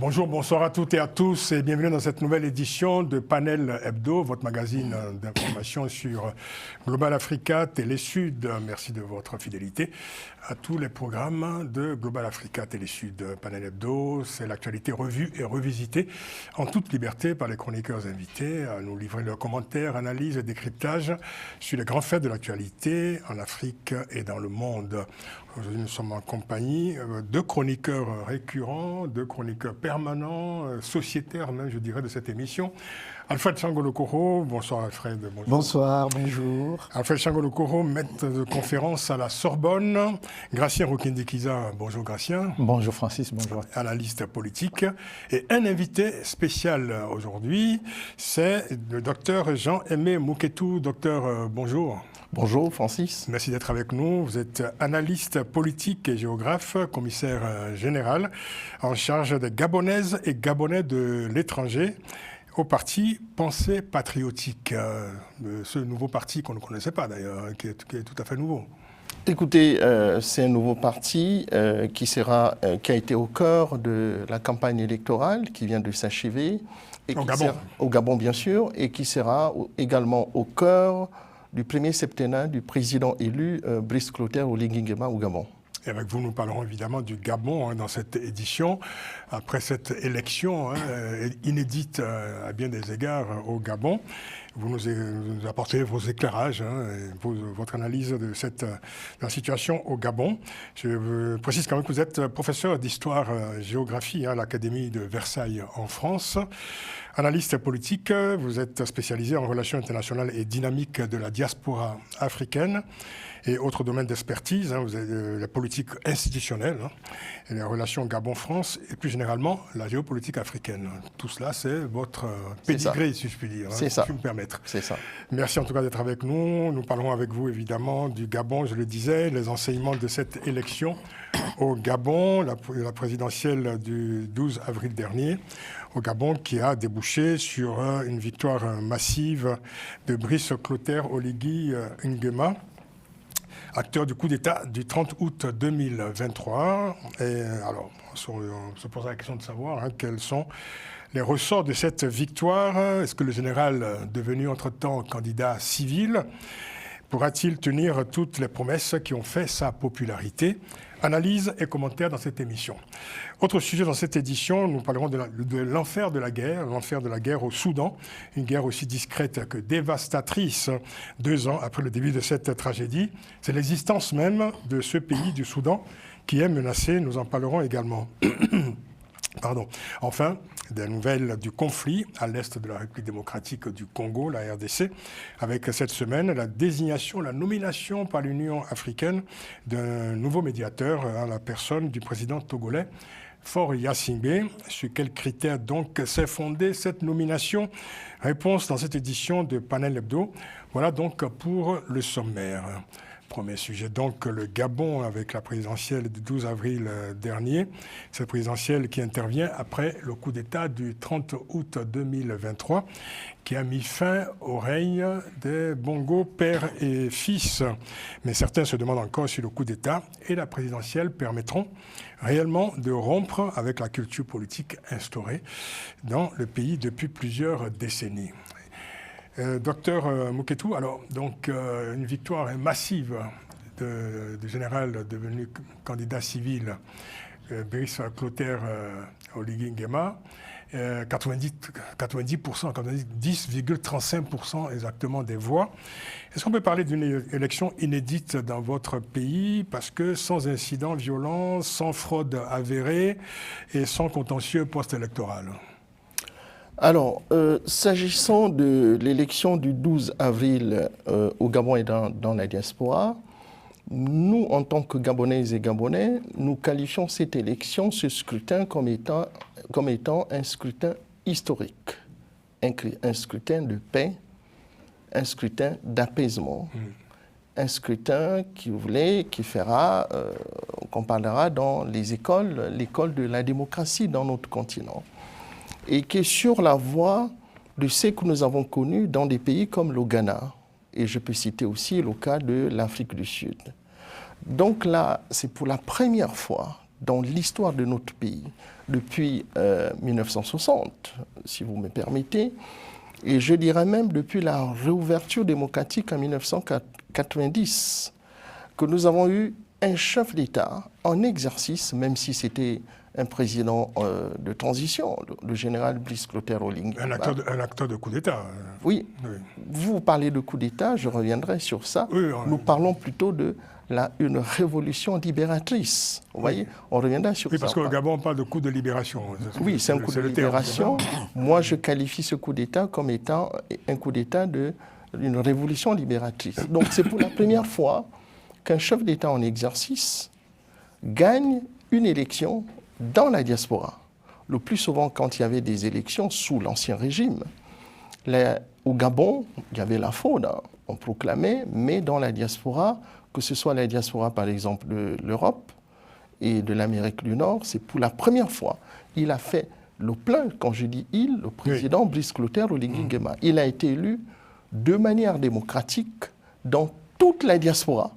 Bonjour, bonsoir à toutes et à tous et bienvenue dans cette nouvelle édition de Panel Hebdo, votre magazine d'information sur Global Africa, Télé Sud. Merci de votre fidélité à tous les programmes de Global Africa, Télé Sud. Panel Hebdo, c'est l'actualité revue et revisitée en toute liberté par les chroniqueurs invités à nous livrer leurs commentaires, analyses et décryptages sur les grands faits de l'actualité en Afrique et dans le monde. Aujourd'hui, nous sommes en compagnie de chroniqueurs récurrents, de chroniqueurs permanents, sociétaires même, je dirais, de cette émission. Alfred Changolokoro, bonsoir Alfred. Bonjour. Bonsoir, bonjour. Alfred Changolokoro, maître de conférence à la Sorbonne. Gracien Rokindikiza, bonjour Gracien. Bonjour Francis, bonjour. Analyste politique. Et un invité spécial aujourd'hui, c'est le docteur Jean-Aimé Mouketou. Docteur, bonjour. Bonjour Francis. Merci d'être avec nous. Vous êtes analyste politique et géographe, commissaire général en charge des Gabonaises et Gabonais de l'étranger au parti Pensée Patriotique, ce nouveau parti qu'on ne connaissait pas d'ailleurs, qui est tout à fait nouveau. Écoutez, c'est un nouveau parti qui a été au cœur de la campagne électorale qui vient de s'achever. Au Gabon, bien sûr, et qui sera également au cœur du premier septennat du président élu Brice Clotaire Oligui Nguema au Gabon. Et avec vous, nous parlerons évidemment du Gabon dans cette édition. Après cette élection inédite à bien des égards au Gabon, vous nous apportez vos éclairages, votre analyse de la situation au Gabon. Je précise quand même que vous êtes professeur d'histoire-géographie à l'Académie de Versailles en France. Analyste politique, vous êtes spécialisé en relations internationales et dynamiques de la diaspora africaine et autres domaines d'expertise. Vous avez la politique institutionnelle, et les relations Gabon-France et plus généralement la géopolitique africaine. Tout cela, c'est votre pédigré, si je puis dire, si je puis me permettre. C'est ça. Merci en tout cas d'être avec nous. Nous parlerons avec vous évidemment du Gabon, je le disais, les enseignements de cette élection au Gabon, la présidentielle du 12 avril dernier, au Gabon, qui a débouché sur une victoire massive de Brice Clotaire Oligui Nguema, acteur du coup d'État du 30 août 2023. Et alors, on se pose la question de savoir quels sont les ressorts de cette victoire. Est-ce que le général, devenu entre-temps candidat civil, pourra-t-il tenir toutes les promesses qui ont fait sa popularité? Analyse et commentaires dans cette émission. Autre sujet dans cette édition, nous parlerons de l'enfer de la guerre au Soudan, une guerre aussi discrète que dévastatrice 2 ans après le début de cette tragédie. C'est l'existence même de ce pays du Soudan qui est menacée, nous en parlerons également. Pardon. Enfin, des nouvelles du conflit à l'est de la République démocratique du Congo, la RDC, avec cette semaine la nomination par l'Union africaine d'un nouveau médiateur à la personne du président togolais, Faure Gnassingbé. Sur quels critères donc s'est fondée cette nomination? Réponse dans cette édition de Panel Hebdo. Voilà donc pour le sommaire. Premier sujet, donc le Gabon avec la présidentielle du 12 avril dernier. Cette présidentielle qui intervient après le coup d'État du 30 août 2023 qui a mis fin au règne des Bongo père et fils. Mais certains se demandent encore si le coup d'État et la présidentielle permettront réellement de rompre avec la culture politique instaurée dans le pays depuis plusieurs décennies. Docteur Mouketou, alors donc une victoire massive du général devenu candidat civil, Brice Clotaire Oligui Nguema, 10,35% exactement des voix. Est-ce qu'on peut parler d'une élection inédite dans votre pays parce que sans incident violent, sans fraude avérée et sans contentieux post-électoral? Alors, s'agissant de l'élection du 12 avril au Gabon et dans la diaspora, nous, en tant que Gabonaises et Gabonais, nous qualifions cette élection, ce scrutin, comme étant un scrutin historique, un scrutin de paix, un scrutin d'apaisement, un scrutin qu'on parlera dans l'école de la démocratie dans notre continent, et qui est sur la voie de ce que nous avons connu dans des pays comme le Ghana. Et je peux citer aussi le cas de l'Afrique du Sud. Donc là, c'est pour la première fois dans l'histoire de notre pays depuis 1960, si vous me permettez, et je dirais même depuis la réouverture démocratique en 1990, que nous avons eu un chef d'État en exercice, même si c'était un président de transition, le général Brice Clotaire Oligui. Un acteur de coup d'État. Oui. Vous parlez de coup d'État, je reviendrai sur ça. Oui, nous parlons plutôt une révolution libératrice. Vous voyez, on reviendra sur ça. Oui, parce qu'au Gabon, on parle de coup de libération. Oui, c'est un coup de libération. Moi, je qualifie ce coup d'État comme étant un coup d'État d'une révolution libératrice. Donc, c'est pour la première fois qu'un chef d'État en exercice gagne une élection dans la diaspora. Le plus souvent, quand il y avait des élections sous l'Ancien Régime, au Gabon, il y avait la fraude, on proclamait, mais dans la diaspora, que ce soit la diaspora, par exemple, de l'Europe et de l'Amérique du Nord, c'est pour la première fois. Il a fait le plein, quand je dis il, le président Brice Clotaire Oligui Nguema. Il a été élu de manière démocratique dans toute la diaspora,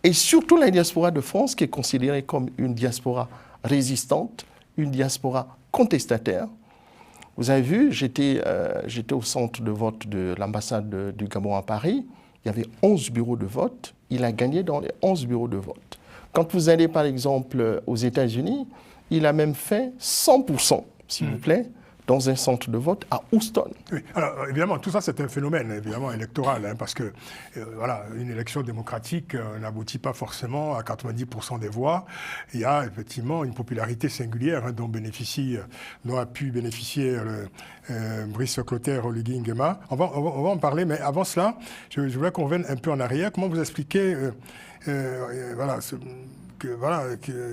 et surtout la diaspora de France, qui est considérée comme une diaspora résistante, une diaspora contestataire. Vous avez vu, j'étais au centre de vote de l'ambassade du Gabon à Paris. Il y avait 11 bureaux de vote. Il a gagné dans les 11 bureaux de vote. Quand vous allez, par exemple, aux États-Unis, il a même fait 100%, s'il vous plaît, dans un centre de vote à Houston. Oui, alors évidemment, tout ça c'est un phénomène évidemment électoral, parce que voilà, une élection démocratique n'aboutit pas forcément à 90% des voix. Il y a effectivement une popularité singulière dont a pu bénéficier Brice Clotaire Oligui Nguema. On va en parler, mais avant cela, je voulais qu'on revienne un peu en arrière. Comment vous expliquez que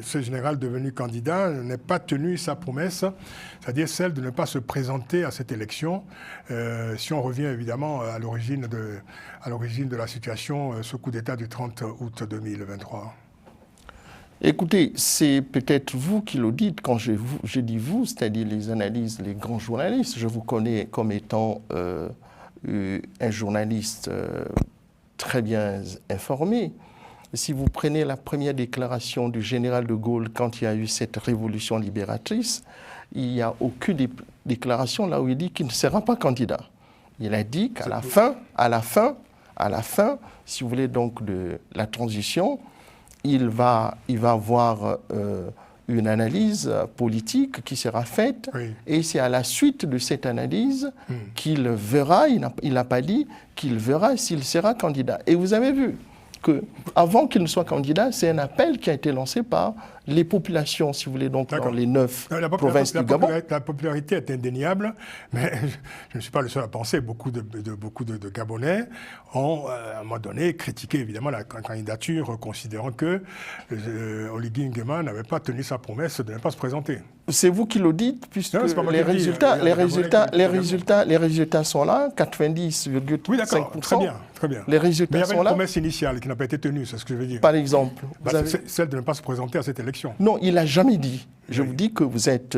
ce général devenu candidat n'ait pas tenu sa promesse, c'est-à-dire celle de ne pas se présenter à cette élection, si on revient évidemment à l'origine de la situation, ce coup d'État du 30 août 2023. Écoutez, c'est peut-être vous qui le dites quand je dis vous, c'est-à-dire les analyses, les grands journalistes. Je vous connais comme étant un journaliste très bien informé. Si vous prenez la première déclaration du général de Gaulle quand il y a eu cette révolution libératrice, il n'y a aucune déclaration là où il dit qu'il ne sera pas candidat. Il a dit qu'à la fin, si vous voulez, donc de la transition, il va avoir une analyse politique qui sera faite, oui. Et c'est à la suite de cette analyse qu'il verra, il n'a pas dit qu'il verra s'il sera candidat. Et vous avez vu qu'avant qu'il ne soit candidat, c'est un appel qui a été lancé par les populations, si vous voulez, donc dans les 9 provinces du Gabon. La popularité est indéniable, mais je ne suis pas le seul à penser. Beaucoup de Gabonais ont, à un moment donné, critiqué évidemment la candidature, considérant que Oligui Nguema n'avait pas tenu sa promesse de ne pas se présenter. C'est vous qui le dites, puisque non, les résultats sont là, 90,5%. Oui, d'accord, très bien. Les résultats sont là. Mais il y avait une promesse initiale qui n'a pas été tenue, c'est ce que je veux dire. Par exemple, celle de ne pas se présenter à cette élection. Non, il n'a jamais dit. Je vous dis que vous êtes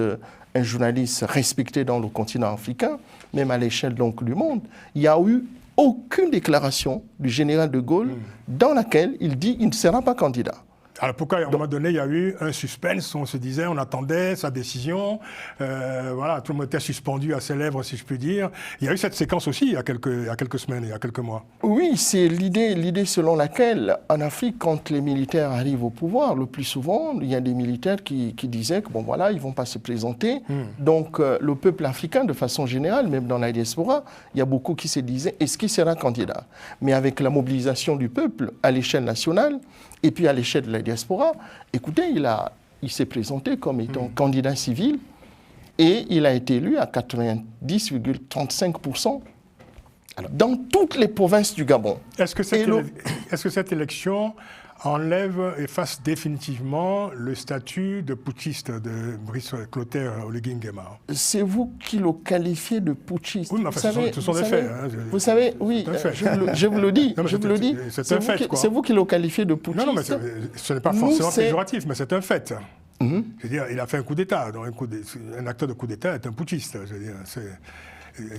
un journaliste respecté dans le continent africain, même à l'échelle donc du monde. Il n'y a eu aucune déclaration du général de Gaulle dans laquelle il dit qu'il ne sera pas candidat. Alors pourquoi, à un moment donné, il y a eu un suspense, on se disait, on attendait sa décision, voilà, tout le monde était suspendu à ses lèvres, si je puis dire. Il y a eu cette séquence aussi il y a quelques semaines, il y a quelques mois. Oui, c'est l'idée selon laquelle, en Afrique, quand les militaires arrivent au pouvoir, le plus souvent, il y a des militaires qui disaient que, bon voilà, ils ne vont pas se présenter. Donc, le peuple africain, de façon générale, même dans la diaspora, il y a beaucoup qui se disaient, est-ce qu'il sera candidat? Mais avec la mobilisation du peuple à l'échelle nationale, et puis à l'échelle de la diaspora, écoutez, il s'est présenté comme étant candidat civil et il a été élu à 90,35% dans toutes les provinces du Gabon. Est-ce que cette élection efface définitivement le statut de putschiste de Brice Clotaire Oligui Nguema? C'est vous qui le qualifiez de putschiste. Oui, mais enfin, ce sont des faits. Vous savez, oui, je vous le dis. C'est un fait, quoi. C'est vous qui le qualifiez de putschiste. Non, mais ce n'est pas forcément péjoratif, mais c'est un fait. Je veux dire, il a fait un coup d'État. Donc un acteur de coup d'État est un putschiste. Je veux dire,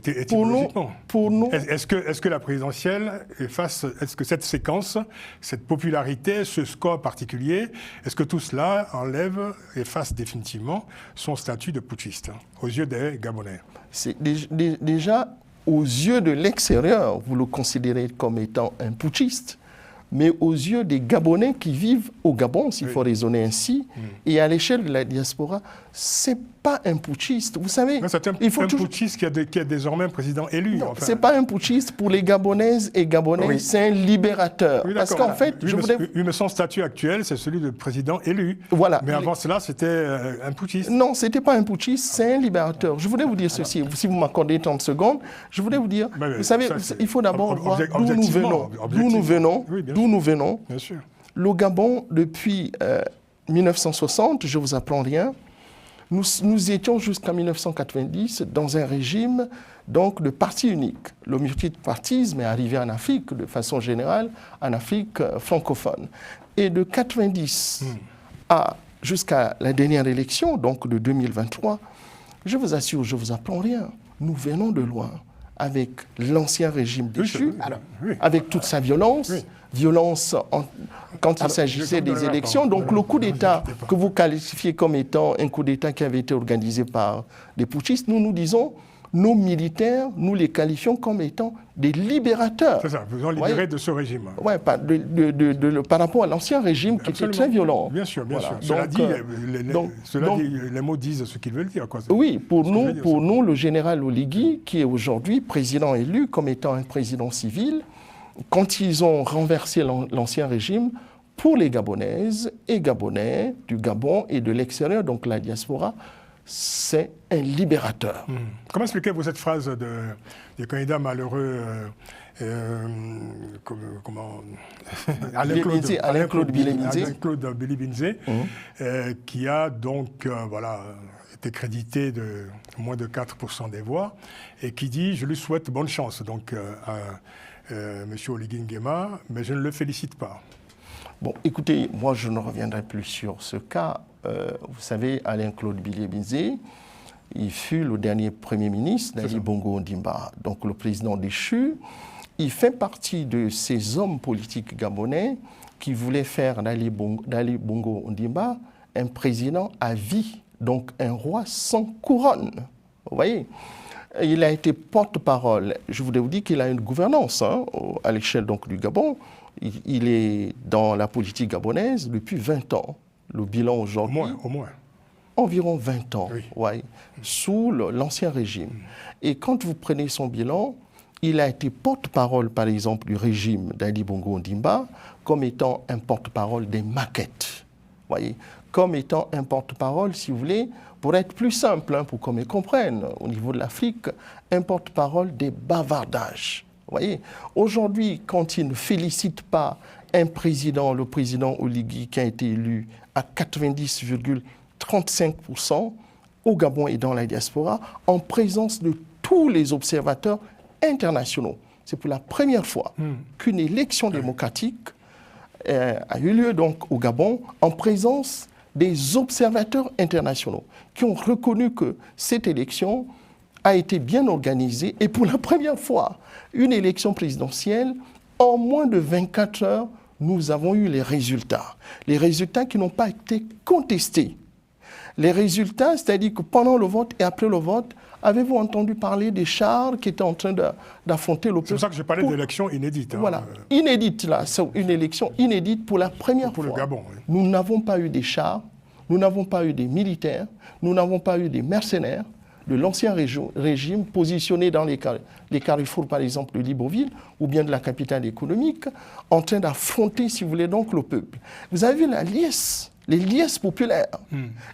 étymologiquement. Pour nous, Est-ce que la présidentielle est-ce que cette séquence, cette popularité, ce score particulier, est-ce que tout cela efface définitivement son statut de putschiste aux yeux des Gabonais? c'est déjà, aux yeux de l'extérieur, vous le considérez comme étant un putschiste, mais aux yeux des Gabonais qui vivent au Gabon, s'il faut raisonner ainsi, et à l'échelle de la diaspora, c'est pas un putschiste. Vous savez, c'est un putschiste qui est désormais un président élu. Non, c'est pas un putschiste pour les Gabonaises et Gabonais, c'est un libérateur. Oui, parce qu'en fait, mais son statut actuel, c'est celui de président élu. Voilà. Mais avant cela, c'était un putschiste. Non, c'était pas un putschiste, c'est un libérateur. Je voulais vous dire ceci, si vous m'accordez 30 secondes, je voulais vous dire, vous savez, il faut d'abord voir d'où nous venons. D'où nous venons. Bien sûr. Le Gabon, depuis 1960, je vous apprends rien, nous étions jusqu'en 1990 dans un régime donc, de parti unique. Le multipartisme est arrivé en Afrique, de façon générale, en Afrique francophone. Et de 1990 jusqu'à la dernière élection, donc de 2023, je vous assure, je ne vous apprends rien. Nous venons de loin avec l'ancien régime déchu, avec toute sa violence, quand il s'agissait des élections. Donc le coup d'État que vous qualifiez comme étant un coup d'État qui avait été organisé par des putschistes, nous disons, nos militaires, nous les qualifions comme étant des libérateurs. C'est ça, vous en libérez de ce régime. Oui, par rapport à l'ancien régime qui était très violent. Bien sûr, bien sûr. Cela dit, les mots disent ce qu'ils veulent dire. Oui, pour nous, le général Oligui, qui est aujourd'hui président élu comme étant un président civil, quand ils ont renversé l'ancien régime, pour les Gabonaises et Gabonais du Gabon et de l'extérieur, donc la diaspora, c'est un libérateur. Comment expliquez-vous cette phrase du candidat malheureux Alain-Claude Billy-Binzé, qui a donc été crédité de moins de 4% des voix et qui dit « Je lui souhaite bonne chance » donc à M. Oligui Nguema, mais je ne le félicite pas. Bon, écoutez, moi je ne reviendrai plus sur ce cas. Vous savez, Alain-Claude Billy-Binzé, il fut le dernier Premier ministre d'Ali Bongo Ondimba, donc le président déchu. Il fait partie de ces hommes politiques gabonais qui voulaient faire d'Ali Bongo Ondimba un président à vie, donc un roi sans couronne. Vous voyez ? Il a été porte-parole. Je voulais vous dire qu'il a une gouvernance à l'échelle donc, du Gabon. Il est dans la politique gabonaise depuis 20 ans. Le bilan aujourd'hui, au moins. Environ 20 ans, sous l'ancien régime. Et quand vous prenez son bilan, il a été porte-parole, par exemple, du régime d'Ali Bongo Ondimba, comme étant un porte-parole des maquettes. Voyez, comme étant un porte-parole, si vous voulez, pour être plus simple, pour qu'on me comprenne, au niveau de l'Afrique, un porte-parole des bavardages. Voyez, aujourd'hui, quand il ne félicite pas un président, le président Oligui, qui a été élu à 90,35% au Gabon et dans la diaspora, en présence de tous les observateurs internationaux. C'est pour la première fois qu'une élection démocratique a eu lieu donc au Gabon en présence des observateurs internationaux qui ont reconnu que cette élection a été bien organisée et pour la première fois, une élection présidentielle, en moins de 24 heures, nous avons eu les résultats qui n'ont pas été contestés. Les résultats, c'est-à-dire que pendant le vote et après le vote, avez-vous entendu parler des chars qui étaient en train d'affronter le peuple? C'est pour ça que je parlais d'élection inédite. Voilà, inédite là, c'est une élection inédite pour la première fois. Pour le Gabon, oui. Nous n'avons pas eu des chars, nous n'avons pas eu des militaires, nous n'avons pas eu des mercenaires de l'ancien régime positionnés dans les carrefours, par exemple, de Libreville, ou bien de la capitale économique, en train d'affronter, si vous voulez, donc le peuple. Vous avez vu les liesses populaires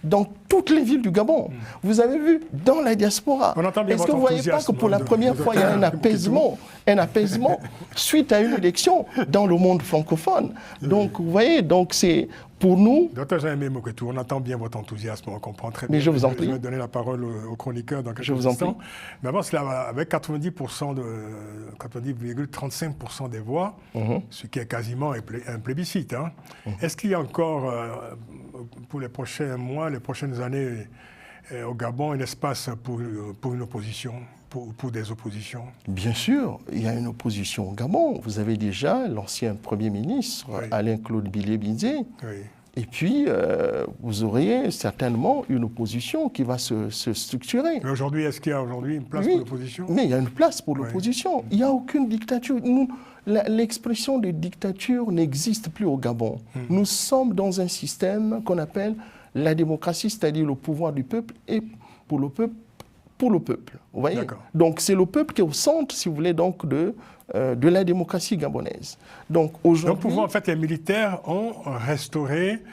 dans toutes les villes du Gabon. Vous avez vu dans la diaspora. Est-ce que vous ne voyez pas que pour la première fois, il y a un apaisement suite à une élection dans le monde francophone? Donc, vous voyez, donc c'est pour nous... Docteur Jaime Moketou, on entend bien votre enthousiasme, on comprend très bien. Mais je vous en prie. Je vais donner la parole au chroniqueur dans quelques instants. Je vous en prie. Mais avant cela, avec 90,35% des voix, ce qui est quasiment un plébiscite, est-ce qu'il y a encore, pour les prochains mois, les prochaines années, au Gabon un espace pour une opposition, pour des oppositions? Bien sûr, il y a une opposition au Gabon. Vous avez déjà l'ancien Premier ministre, Oui. Alain-Claude Bilé-Bindé. Oui. Et puis, vous auriez certainement une opposition qui va se structurer. Mais aujourd'hui, est-ce qu'il y a aujourd'hui une place Oui, pour l'opposition? mais il y a une place pour l'opposition. Il n'y a aucune dictature. L'expression de dictature n'existe plus au Gabon. Nous sommes dans un système qu'on appelle la démocratie, c'est-à-dire le pouvoir du peuple et pour le peuple. Vous voyez? Donc c'est le peuple qui est au centre, si vous voulez, donc de la démocratie gabonaise. Donc aujourd'hui, en fait, les militaires ont restauré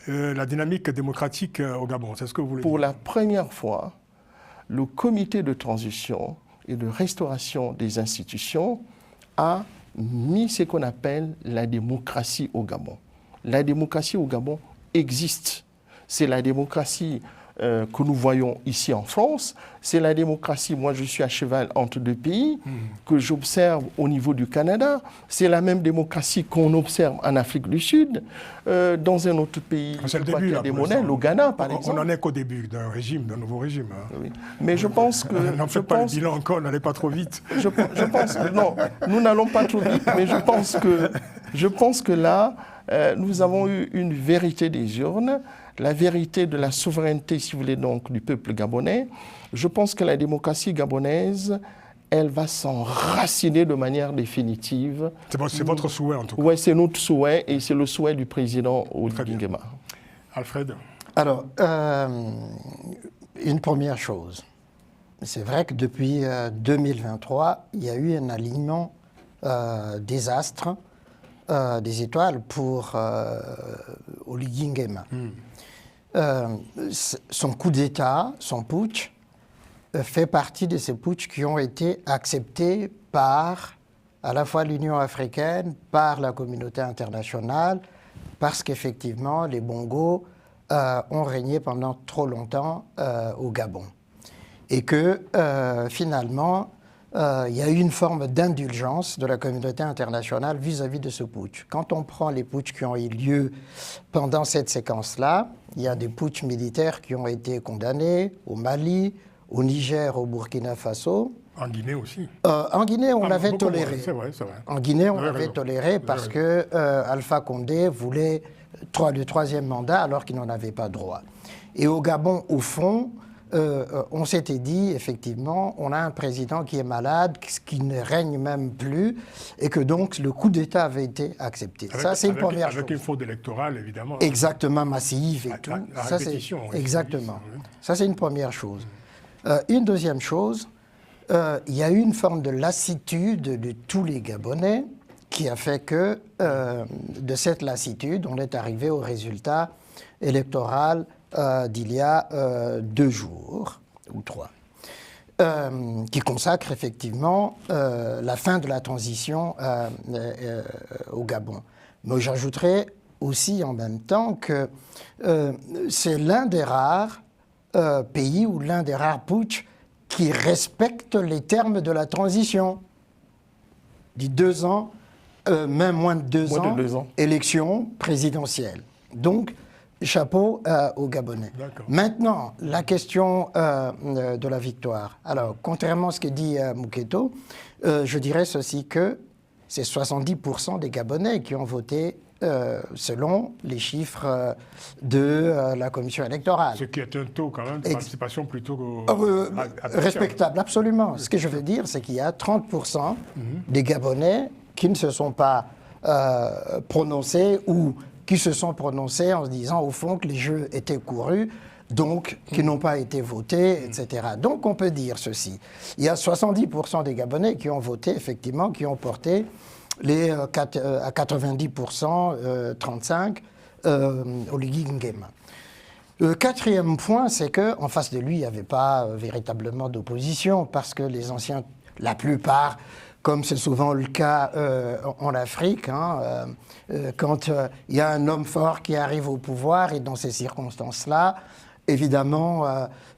la dynamique démocratique au Gabon. C'est ce que vous voulez dire? Pour la première fois, le comité de transition et de restauration des institutions a mis ce qu'on appelle la démocratie au Gabon. La démocratie au Gabon existe. C'est la démocratie que nous voyons ici en France. C'est la démocratie, moi je suis à cheval entre deux pays, que j'observe au niveau du Canada. C'est la même démocratie qu'on observe en Afrique du Sud. Dans un autre pays, il y a des monnaies, le Ghana par exemple. On n'en est qu'au début d'un régime, d'un nouveau régime. Hein. Oui. Mais je pense que... N'en faites pas le bilan encore, n'allez pas trop vite. Je pense que non, nous n'allons pas trop vite, mais je pense que là, nous avons eu une vérité des urnes, la vérité de la souveraineté, si vous voulez, donc, du peuple gabonais. Je pense que la démocratie gabonaise, elle va s'enraciner de manière définitive. C'est votre souhait, en tout cas. Oui, c'est notre souhait et c'est le souhait du président Oligui Nguema. Alfred? Alors, une première chose. C'est vrai que depuis 2023, il y a eu un alignement des astres, des étoiles pour Oligui Nguema. Son coup d'État, son putsch, fait partie de ces putschs qui ont été acceptés par à la fois l'Union africaine, par la communauté internationale, parce qu'effectivement, les Bongos ont régné pendant trop longtemps au Gabon. Et que finalement, il y a eu une forme d'indulgence de la communauté internationale vis-à-vis de ce putsch. Quand on prend les putschs qui ont eu lieu pendant cette séquence-là, il y a des putschs militaires qui ont été condamnés au Mali, au Niger, au Burkina Faso. En Guinée aussi. En Guinée, on l'avait toléré. C'est vrai. En Guinée, on l'avait toléré parce que Alpha Condé voulait le troisième mandat alors qu'il n'en avait pas droit. Et au Gabon, au fond, on s'était dit, effectivement, on a un président qui est malade, qui ne règne même plus, et que donc le coup d'État avait été accepté. Ça, c'est une première chose. Avec une fraude électorale, évidemment. Exactement, massive et tout. La répétition. Exactement. Ça, c'est une première chose. Une deuxième chose, il y a eu une forme de lassitude de tous les Gabonais qui a fait que, de cette lassitude, on est arrivé au résultat électoral d'il y a 2 jours ou 3, qui consacre effectivement la fin de la transition au Gabon. Mais j'ajouterais aussi en même temps que c'est l'un des rares pays ou l'un des rares putschs qui respecte les termes de la transition. Dit 2 ans, même moins de 2 ans, élection présidentielle. Donc, chapeau aux Gabonais. Maintenant, la question de la victoire. Alors, contrairement à ce que dit Mouketo, je dirais ceci que c'est 70% des Gabonais qui ont voté selon les chiffres de la commission électorale. Ce qui est un taux quand même de participation plutôt respectable, absolument. Ce que je veux dire, c'est qu'il y a 30% des Gabonais qui ne se sont pas prononcés ou qui se sont prononcés en se disant au fond que les jeux étaient courus, donc qui n'ont pas été votés, etc. Donc on peut dire ceci. Il y a 70% des Gabonais qui ont voté, effectivement, qui ont porté les à 90%, 35, Oligui Nguema. Le quatrième point, c'est qu'en face de lui, il n'y avait pas véritablement d'opposition, parce que les anciens, la plupart, comme c'est souvent le cas en Afrique, quand il y a un homme fort qui arrive au pouvoir, et dans ces circonstances-là, évidemment,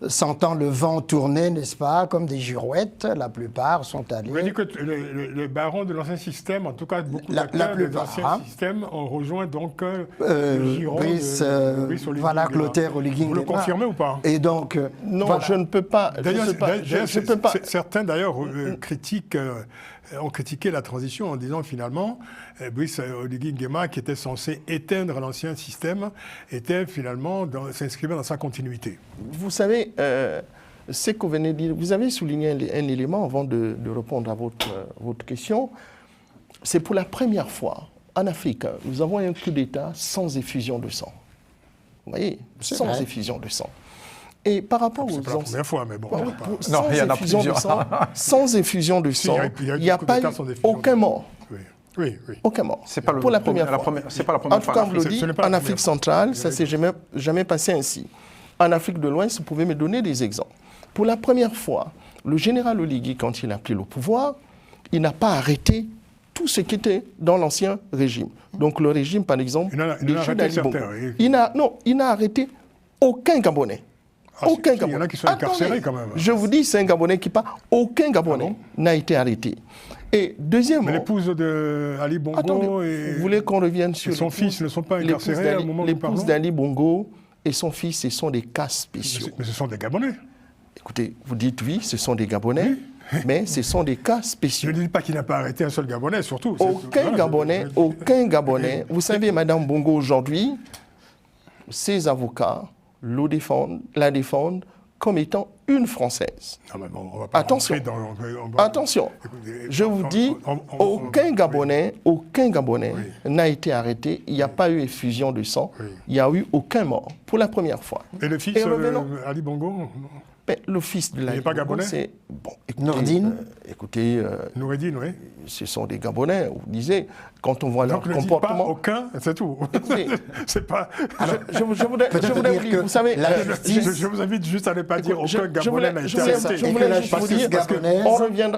sentant le vent tourner, n'est-ce pas, comme des girouettes, la plupart sont allés... Vous avez dit que le baron de l'ancien système, en tout cas beaucoup d'acteurs de l'ancien système, ont rejoint donc le giron de Brice Oligui voilà, Nguema. Clotaire Oligui Nguema. Vous le confirmez ou pas? Et donc, Non, voilà. je ne peux pas. D'ailleurs, je peux pas. certains d'ailleurs ont critiqué la transition en disant finalement Brice Oligui Nguema, qui était censé éteindre l'ancien système, était finalement s'inscrivait dans sa continuité. Vous savez, ce que vous venez de dire, vous avez souligné un élément avant de répondre à votre question. C'est pour la première fois en Afrique, nous avons un coup d'État sans effusion de sang. Vous voyez, sans vrai. effusion de sang. Et par rapport aux C'est pas la première fois, mais bon. sans il y en a effusion de plusieurs. sang, sans effusion de sang, il n'y a pas eu aucun mort. Oui. Aucun mort. C'est pas pour la première fois. C'est pas la première En tout fois. cas, en on me le Afrique. dit, Ce n'est pas la en première Afrique fois. centrale, ça ne s'est jamais passé ainsi. En Afrique de l'Ouest, vous pouvez me donner des exemples. Pour la première fois, le général Oligui, quand il a pris le pouvoir, il n'a pas arrêté tout ce qui était dans l'ancien régime. Donc le régime, par exemple, Il en a des arrêté d'Ali Bongo. certains, oui. Il n'a arrêté aucun Gabonais. Aucun Il y en a Gabonais. qui sont incarcérés quand même. Je vous dis, c'est un Gabonais qui part. Aucun Gabonais n'a été arrêté. Et deuxièmement... Mais l'épouse de Ali Bongo Attendez, et vous voulez qu'on revienne sur et son fils ne sont pas incarcérés au moment où nous parlons? L'épouse d'Ali Bongo et son fils, ce sont des cas spéciaux. Mais ce sont des Gabonais. Écoutez, vous dites oui, ce sont des Gabonais, mais ce sont des cas Je spéciaux. ne dis pas qu'il n'a pas arrêté un seul Gabonais, surtout. Aucun Gabonais. Vous savez, Madame Bongo, aujourd'hui, ses avocats la défendent comme étant une Française. Non, mais bon, on va pas Attention. rentrer dans... Attention, Écoutez, je vous dis, aucun Gabonais n'a été arrêté. Il n'y a pas eu effusion de sang. Oui. Il n'y a eu aucun mort pour la première fois. Et le fils Et revenons. Ali Bongo, Ben, le fils de Il la n'est pas Gabonais? c'est bon. Écoutez, Nordine écoutez, Noureddine, oui. ce sont des Gabonais. Vous disiez, quand on voit leur Donc ne dites pas comportement. aucun, c'est tout. Écoutez, C'est pas... je voudrais peut-être vous dire dire, que vous savez, la Je vous invite juste à ne pas dire aucun Gabonais n'a été arrêté. je voulais juste vous dire,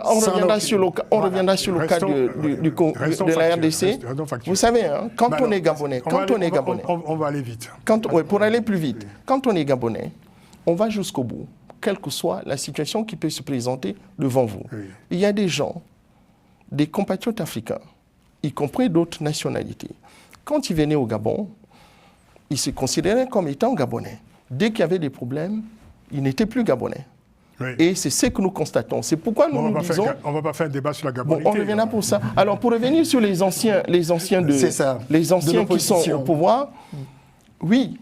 on reviendra sur le cas de la RDC. Vous savez, hein, quand on est Gabonais, On va aller vite. Pour aller plus vite, quand on est Gabonais, on va jusqu'au bout, quelle que soit la situation qui peut se présenter devant vous. Oui. Il y a des gens, des compatriotes africains, y compris d'autres nationalités. Quand ils venaient au Gabon, ils se considéraient comme étant Gabonais. Dès qu'il y avait des problèmes, ils n'étaient plus Gabonais. Oui. Et c'est ce que nous constatons. C'est pourquoi nous nous disons... On ne va pas faire un débat sur la Bon, Gabonité. on reviendra pour ça. Alors, pour revenir sur les anciens C'est ça, les anciens de qui sont l'opposition. au pouvoir, oui,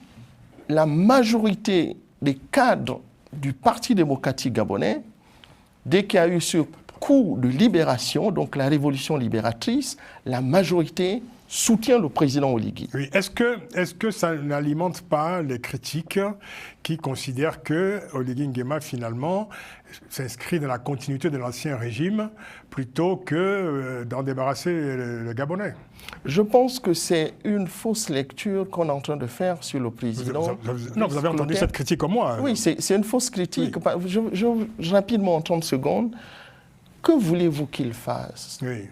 la majorité des cadres du Parti démocratique gabonais, dès qu'il y a eu ce coup de libération, donc la révolution libératrice, la majorité soutient le président Oligui. Oui. Est-ce que ça n'alimente pas les critiques qui considèrent que Oligui Nguema, finalement, s'inscrit dans la continuité de l'ancien régime plutôt que d'en débarrasser le Gabonais? Je pense que c'est une fausse lecture qu'on est en train de faire sur le président. Vous avez entendu cette critique comme moi. Oui, c'est une fausse critique. Rapidement, en 30 secondes, que voulez-vous qu'il fasse? Oui.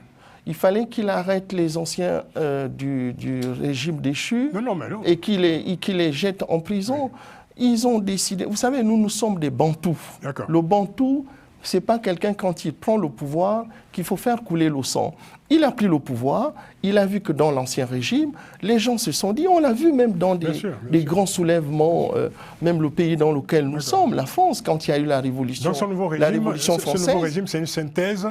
Il fallait qu'il arrête les anciens du régime déchu et qu'il les jette en prison. Ils ont décidé... Vous savez, nous sommes des Bantous. D'accord. Le Bantou, ce n'est pas quelqu'un, quand il prend le pouvoir, qu'il faut faire couler le sang. Il a pris le pouvoir, il a vu que dans l'ancien régime, les gens se sont dit, on l'a vu même dans des grands soulèvements, même le pays dans lequel nous sommes, la France, quand il y a eu la Révolution, Donc ce nouveau française. Ce nouveau régime, c'est une synthèse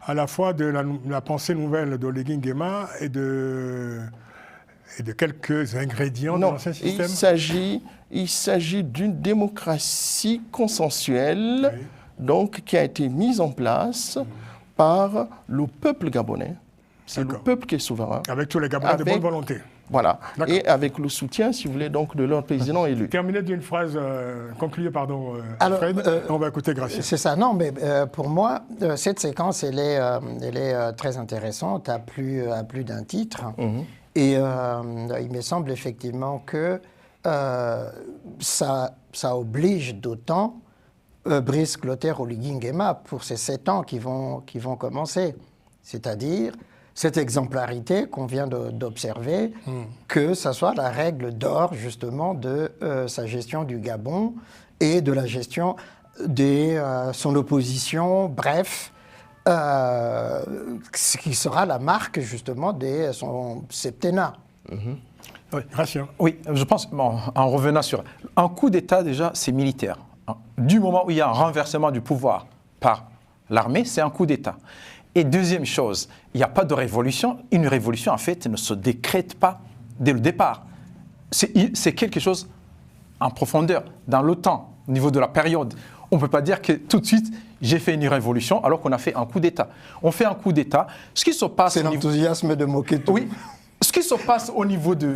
à la fois de la pensée nouvelle d'Oligui Nguema et de quelques ingrédients de l'ancien système. Il s'agit d'une démocratie consensuelle, donc, qui a été mise en place par le peuple gabonais. C'est le peuple qui est souverain. Avec tous les Gabonais de bonne volonté. Voilà. Et avec le soutien, si vous voulez, donc, de leur président élu. Terminez d'une phrase, concluez, pardon, Alors, Fred, on va écouter Gracia. C'est ça, non, mais pour moi, cette séquence, elle est très intéressante, à plus d'un titre. Et il me semble effectivement que ça oblige d'autant Brice Clotaire Oligui Nguema pour ces 7 ans qui vont commencer. C'est-à-dire, cette exemplarité qu'on vient d'observer, que ça soit la règle d'or justement de sa gestion du Gabon et de la gestion de son opposition, bref, ce qui sera la marque justement de son septennat. Oui, Gratien. Oui, je pense, bon, en revenant sur un coup d'État, déjà, c'est militaire. Du moment où il y a un renversement du pouvoir par l'armée, c'est un coup d'État. Et deuxième chose, il n'y a pas de révolution. Une révolution, en fait, ne se décrète pas dès le départ. C'est quelque chose en profondeur, dans le temps, au niveau de la période. On ne peut pas dire que tout de suite, j'ai fait une révolution alors qu'on a fait un coup d'État. On fait un coup d'État. Ce qui se passe... C'est l'enthousiasme de Moketu. Oui. Ce qui se passe au niveau de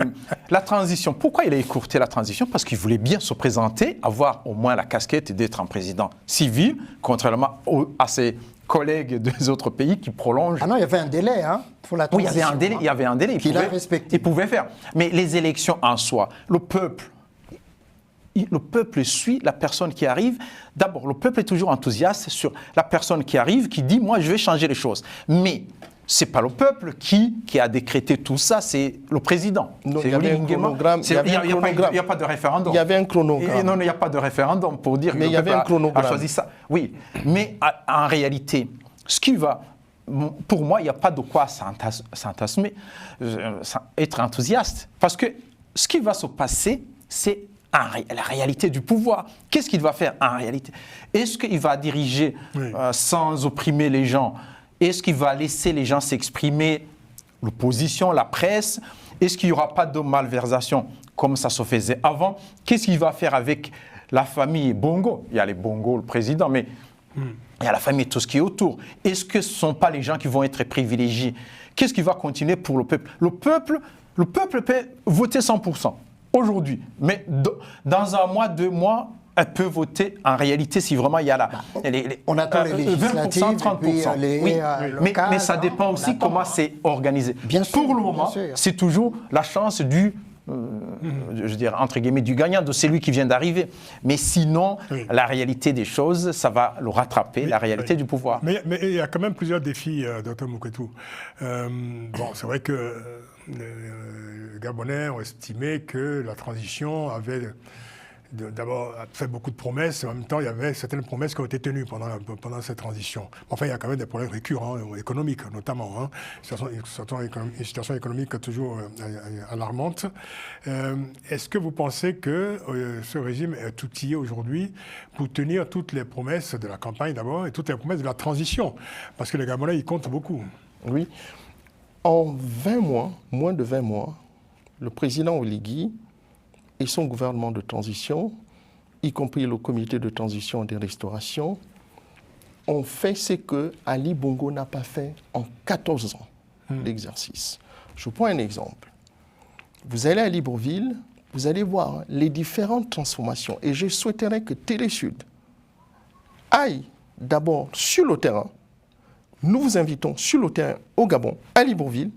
la transition, pourquoi il a écourté la transition? Parce qu'il voulait bien se présenter, avoir au moins la casquette d'être un président civil, contrairement à ses collègues des autres pays qui prolongent. Ah non, il y avait un délai pour la Oui, transition. il y avait un délai. Qu'il a respecté. Il pouvait faire. Mais les élections en soi, le peuple suit la personne qui arrive. D'abord, le peuple est toujours enthousiaste sur la personne qui arrive, qui dit « moi, je vais changer les choses ». Mais ce n'est pas le peuple qui a décrété tout ça, c'est le président. Non, il y avait un chronogramme. Il n'y a pas de référendum. Il y avait un chronogramme. Non, il n'y a pas de référendum pour dire que mais le peuple a choisi ça. Oui, mais en réalité, ce qui va... Pour moi, il n'y a pas de quoi s'enthousiasmer, être enthousiaste. Parce que ce qui va se passer, c'est la réalité du pouvoir. Qu'est-ce qu'il va faire en réalité? Est-ce qu'il va diriger sans opprimer les gens? Est-ce qu'il va laisser les gens s'exprimer, l'opposition, la presse? Est-ce qu'il n'y aura pas de malversation comme ça se faisait avant? Qu'est-ce qu'il va faire avec la famille Bongo? Il y a les Bongo, le président, mais il y a la famille, tout ce qui est autour. Est-ce que ce ne sont pas les gens qui vont être privilégiés? Qu'est-ce qui va continuer pour le peuple? Le peuple peut voter 100% aujourd'hui, mais dans un mois, 2 mois, elle peut voter en réalité si vraiment il y a là. On attend les législatives, 20%, 30%. les locales, mais ça dépend aussi comment c'est organisé. Bien sûr, pour le moment, c'est toujours la chance du, je veux dire, entre guillemets, du gagnant, de celui qui vient d'arriver. Mais sinon, la réalité des choses, ça va le rattraper, la réalité du pouvoir. Mais il y a quand même plusieurs défis, Dr Moketu. Bon, c'est vrai que les Gabonais ont estimé que la transition avait d'abord fait beaucoup de promesses, et en même temps, il y avait certaines promesses qui ont été tenues pendant cette transition. Enfin, il y a quand même des problèmes récurrents, économiques notamment. Une situation économique toujours alarmante. Est-ce que vous pensez que ce régime est outillé aujourd'hui pour tenir toutes les promesses de la campagne d'abord et toutes les promesses de la transition? Parce que les Gabonais, ils comptent beaucoup. Oui. En 20 mois, moins de 20 mois, le président Oligui et son gouvernement de transition, y compris le comité de transition et de restauration, ont fait ce que Ali Bongo n'a pas fait en 14 ans d'exercice. Je prends un exemple. Vous allez à Libreville, vous allez voir les différentes transformations. Et je souhaiterais que Télé-Sud aille d'abord sur le terrain. Nous vous invitons sur le terrain au Gabon, à Libreville.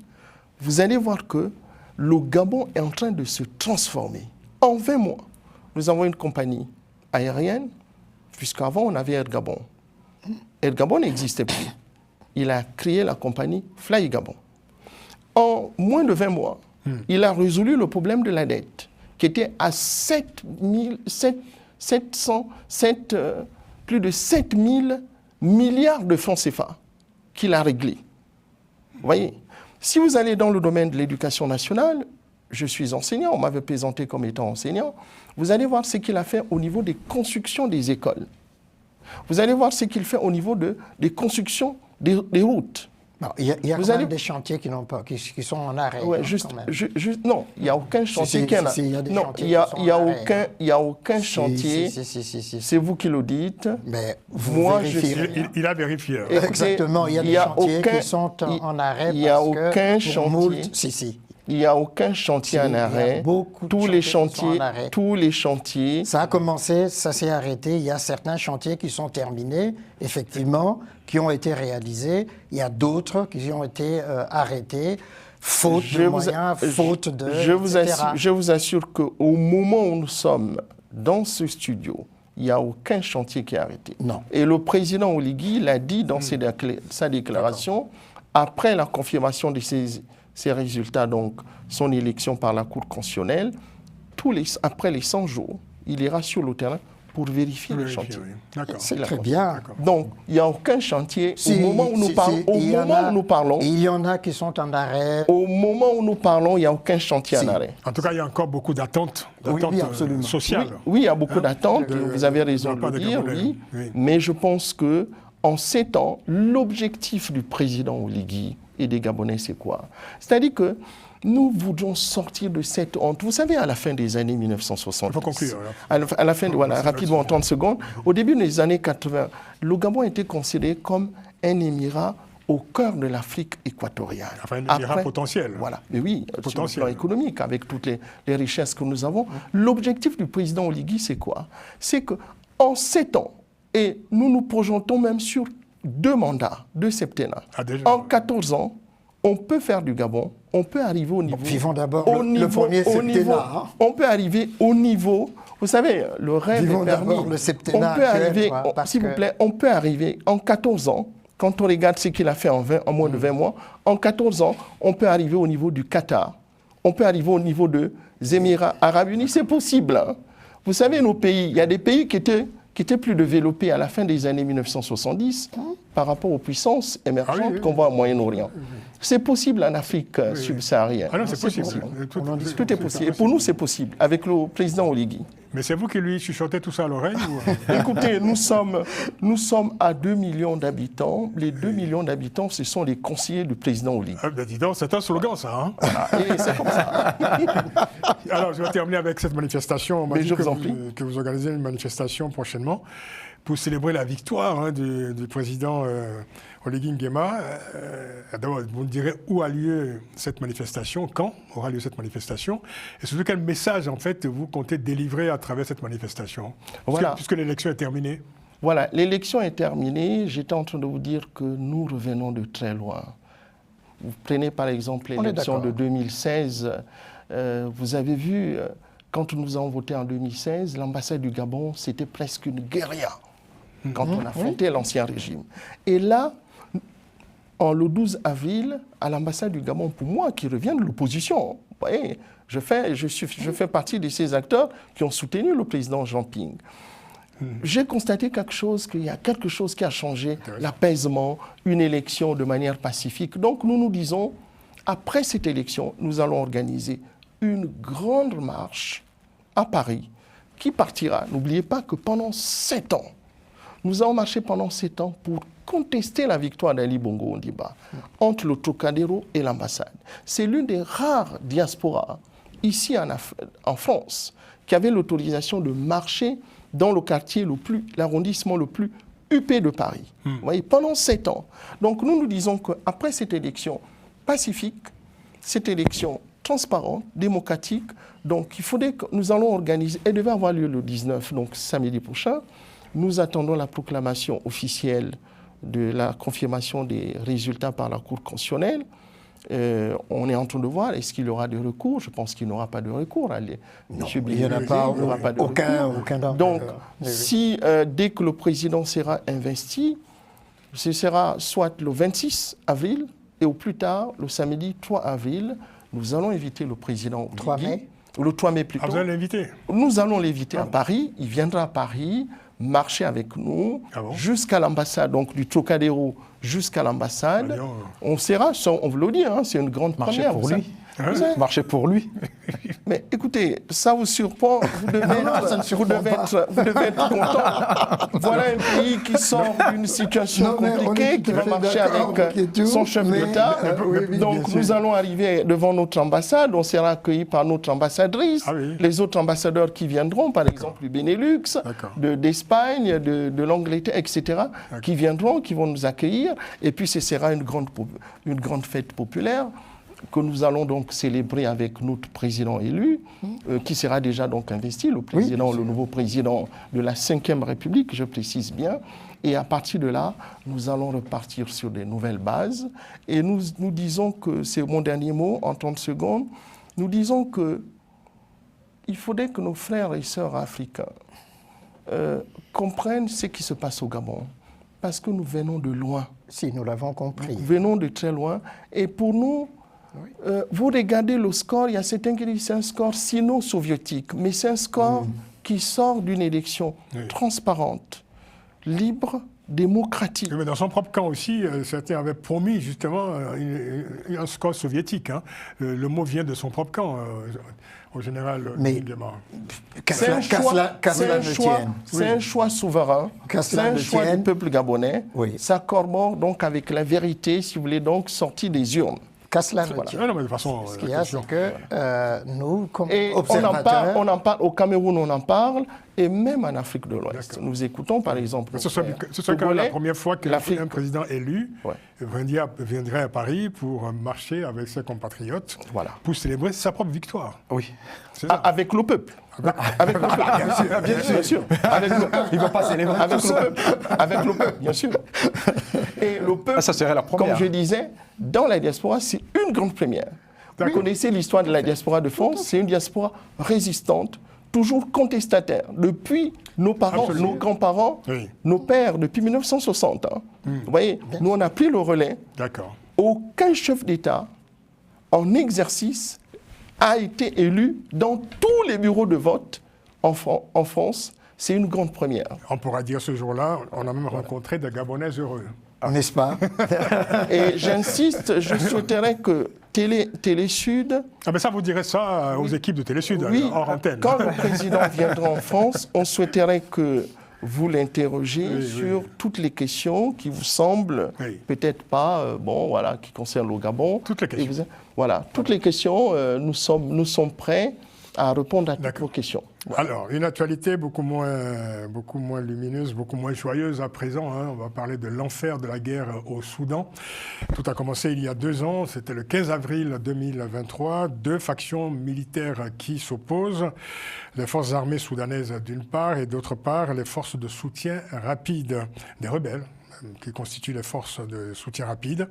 Vous allez voir que le Gabon est en train de se transformer. En 20 mois, nous avons une compagnie aérienne, puisqu'avant on avait Air Gabon. Air Gabon n'existait plus. Il a créé la compagnie Fly Gabon. En moins de 20 mois, il a résolu le problème de la dette, qui était à plus de 7 000 milliards de francs CFA qu'il a réglé. Vous voyez, si vous allez dans le domaine de l'éducation nationale, je suis enseignant, on m'avait présenté comme étant enseignant, vous allez voir ce qu'il a fait au niveau des constructions des écoles. Vous allez voir ce qu'il fait au niveau des constructions des routes. Il y a quand même des chantiers qui sont en arrêt. Ouais, non, il n'y a aucun chantier qui est en arrêt. Non, il n'y a aucun chantier. C'est vous qui le dites. Mais moi, il a vérifié. Exactement, il y a des chantiers qui sont en arrêt. Il n'y a aucun chantier. Il n'y a aucun chantier en arrêt. Tous les chantiers. Ça a commencé, ça s'est arrêté. Il y a certains chantiers qui sont terminés, effectivement, qui ont été réalisés. Il y a d'autres qui ont été arrêtés, faute de moyens, faute de... Je vous assure qu'au moment où nous sommes dans ce studio, il n'y a aucun chantier qui est arrêté. Non. Et le président Oligui l'a dit dans sa déclaration, après la confirmation de ces résultats, donc son élection par la Cour constitutionnelle, après les 100 jours, il ira sur le terrain pour vérifier les chantiers. Oui. D'accord. C'est très bien. Donc, il n'y a aucun chantier au moment où nous parlons. Il y en a qui sont en arrêt. Au moment où nous parlons, il n'y a aucun chantier en arrêt. En tout cas, il y a encore beaucoup d'attentes absolument. sociales. Oui, il y a beaucoup d'attentes, vous avez raison de le dire, oui. Mais je pense qu'en 7 ans, l'objectif du président Oligui et des Gabonais, c'est quoi? C'est-à-dire que nous voudrions sortir de cette honte. Vous savez, à la fin des années 1970, il faut conclure. À la fin, rapidement, en 30 secondes, au début des années 80, le Gabon était considéré comme un émirat au cœur de l'Afrique équatoriale. Enfin, un émirat potentiel. Voilà, mais oui, potentiel. Sur le plan économique, avec toutes les richesses que nous avons. L'objectif du président Oligui, c'est quoi? C'est qu'en 7 ans, et nous nous projetons même sur 2 mandats, 2 septennats, en 14 ans, on peut faire du Gabon, on peut arriver au niveau... Vivons d'abord le premier septennat. On peut arriver au niveau... Vous savez, le rêve est permis. Le septennat on peut arriver, s'il vous plaît, on peut arriver en 14 ans, quand on regarde ce qu'il a fait en moins de 20 mois, en 14 ans, on peut arriver au niveau du Qatar, on peut arriver au niveau des Émirats Arabes Unis, c'est possible. Hein. Vous savez, nos pays, il y a des pays qui étaient plus développés à la fin des années 1970 par rapport aux puissances émergentes qu'on voit au Moyen-Orient. C'est possible en Afrique subsaharienne. Ah non, c'est possible. Tout est possible. Et pour nous, c'est possible, avec le président Oligui. Mais c'est vous qui lui chuchotez tout ça à l'oreille Écoutez, nous sommes à 2 millions d'habitants. Les 2 millions d'habitants, ce sont les conseillers du président Oligui. Ah, ben dis donc, c'est un slogan, ça. Hein. Et c'est comme ça. Alors, je vais terminer avec cette manifestation. On m'a dit que vous organisez une manifestation prochainement pour célébrer la victoire du président Oligui Nguema. D'abord, vous me direz où a lieu cette manifestation, quand aura lieu cette manifestation, et surtout quel message, en fait, vous comptez délivrer à travers cette manifestation, puisque l'élection est terminée. Voilà, l'élection est terminée. J'étais en train de vous dire que nous revenons de très loin. Vous prenez par exemple l'élection de 2016. Vous avez vu, quand nous avons voté en 2016, l'ambassade du Gabon, c'était presque une guérilla quand on affrontait l'ancien régime. Et là, le 12 avril, à l'ambassade du Gabon, pour moi, qui revient de l'opposition, vous voyez, je fais partie de ces acteurs qui ont soutenu le président Jean Ping. J'ai constaté qu'il y a quelque chose qui a changé, l'apaisement, une élection de manière pacifique. Donc nous nous disons, après cette élection, nous allons organiser une grande marche à Paris qui partira. N'oubliez pas que pendant 7 ans, nous avons marché pendant 7 ans pour contester la victoire d'Ali Bongo Ondimba entre le Trocadéro et l'ambassade. C'est l'une des rares diasporas ici en France qui avait l'autorisation de marcher dans le quartier l'arrondissement le plus huppé de Paris. Vous voyez, pendant 7 ans. Donc nous nous disons qu'après cette élection pacifique, cette élection transparente, démocratique, donc il faudrait que nous allons organiser, elle devait avoir lieu le 19, donc samedi prochain. Nous attendons la proclamation officielle de la confirmation des résultats par la Cour constitutionnelle. On est en train de voir, est-ce qu'il y aura des recours? Je pense qu'il n'y aura pas de recours. Non, il n'y en a pas, aucun. Donc, si dès que le président sera investi, ce sera soit le 26 avril et au plus tard, le samedi 3 avril, nous allons inviter le président 3 mai. Le 3 mai plutôt. Vous allez l'inviter? Nous allons l'inviter à Paris. Il viendra à Paris marcher avec nous jusqu'à l'ambassade, donc du Trocadéro jusqu'à l'ambassade. On sera, on vous le dit, c'est une grande première. Marcher pour lui. Marcher pour lui. Mais écoutez, ça vous surprend, vous devez être content. Voilà un pays qui sort d'une situation compliquée, qui va marcher avec son chef d'État. Donc nous allons arriver devant notre ambassade, on sera accueillis par notre ambassadrice, les autres ambassadeurs qui viendront, par exemple du Benelux, d'Espagne, de l'Angleterre, etc., qui viendront, qui vont nous accueillir. Et puis ce sera une grande fête populaire que nous allons donc célébrer avec notre président élu, qui sera déjà donc investi, le nouveau président de la 5e République, je précise bien. Et à partir de là, nous allons repartir sur des nouvelles bases. Et nous disons que, c'est mon dernier mot en 30 secondes, nous disons qu'il faudrait que nos frères et sœurs africains comprennent ce qui se passe au Gabon. parce que nous venons de loin. Si, nous l'avons compris. Nous venons de très loin. Et pour nous, vous regardez le score, il y a certains qui disent que c'est un score sino-soviétique, mais c'est un score qui sort d'une élection transparente, libre, démocratique. Mais dans son propre camp aussi, certains avaient promis justement un score soviétique. Hein. Le mot vient de son propre camp, au général Guémard. C'est un choix souverain, c'est un choix du peuple gabonais. Ça corrobore donc avec la vérité, si vous voulez, donc sortie des urnes. Qu'à cela ne tienne. Non, mais de toute façon, ce qu'il y a, c'est que nous, comme et observateurs... on en parle au Cameroun, on en parle, et même en Afrique de l'Ouest. Nous écoutons, par exemple... Ce serait quand même la première fois qu'un président élu viendrait à Paris pour marcher avec ses compatriotes pour célébrer sa propre victoire. Oui. Avec le peuple. Avec le peuple. Bien sûr. Avec le peuple. Il ne va pas célébrer avec le peuple. Avec le peuple, bien sûr. Et le peuple, ça serait la première. Comme je disais, dans la diaspora, c'est une grande première. Vous connaissez l'histoire de la diaspora de France, c'est une diaspora résistante, toujours contestataire. Depuis nos parents, nos grands-parents, nos pères, depuis 1960. Hein. Vous voyez, nous on a pris le relais. D'accord. Aucun chef d'État en exercice a été élu dans tous les bureaux de vote en France. C'est une grande première. On pourra dire ce jour-là, on a même rencontré des Gabonais heureux. N'est-ce pas? Et j'insiste, je souhaiterais que Télé Sud... Ah ben ça, vous direz ça aux équipes de Télé Sud, hors antenne. Quand le président viendra en France, on souhaiterait que vous l'interrogiez sur toutes les questions qui vous semblent peut-être pas, qui concernent le Gabon. Toutes les questions. Toutes les questions, nous sommes prêts à répondre à toutes vos questions. Alors, une actualité beaucoup moins lumineuse, beaucoup moins joyeuse à présent. Hein. On va parler de l'enfer de la guerre au Soudan. Tout a commencé il y a 2 ans, c'était le 15 avril 2023. 2 factions militaires qui s'opposent. Les forces armées soudanaises d'une part et d'autre part les forces de soutien rapide des rebelles, qui constituent les forces de soutien rapide.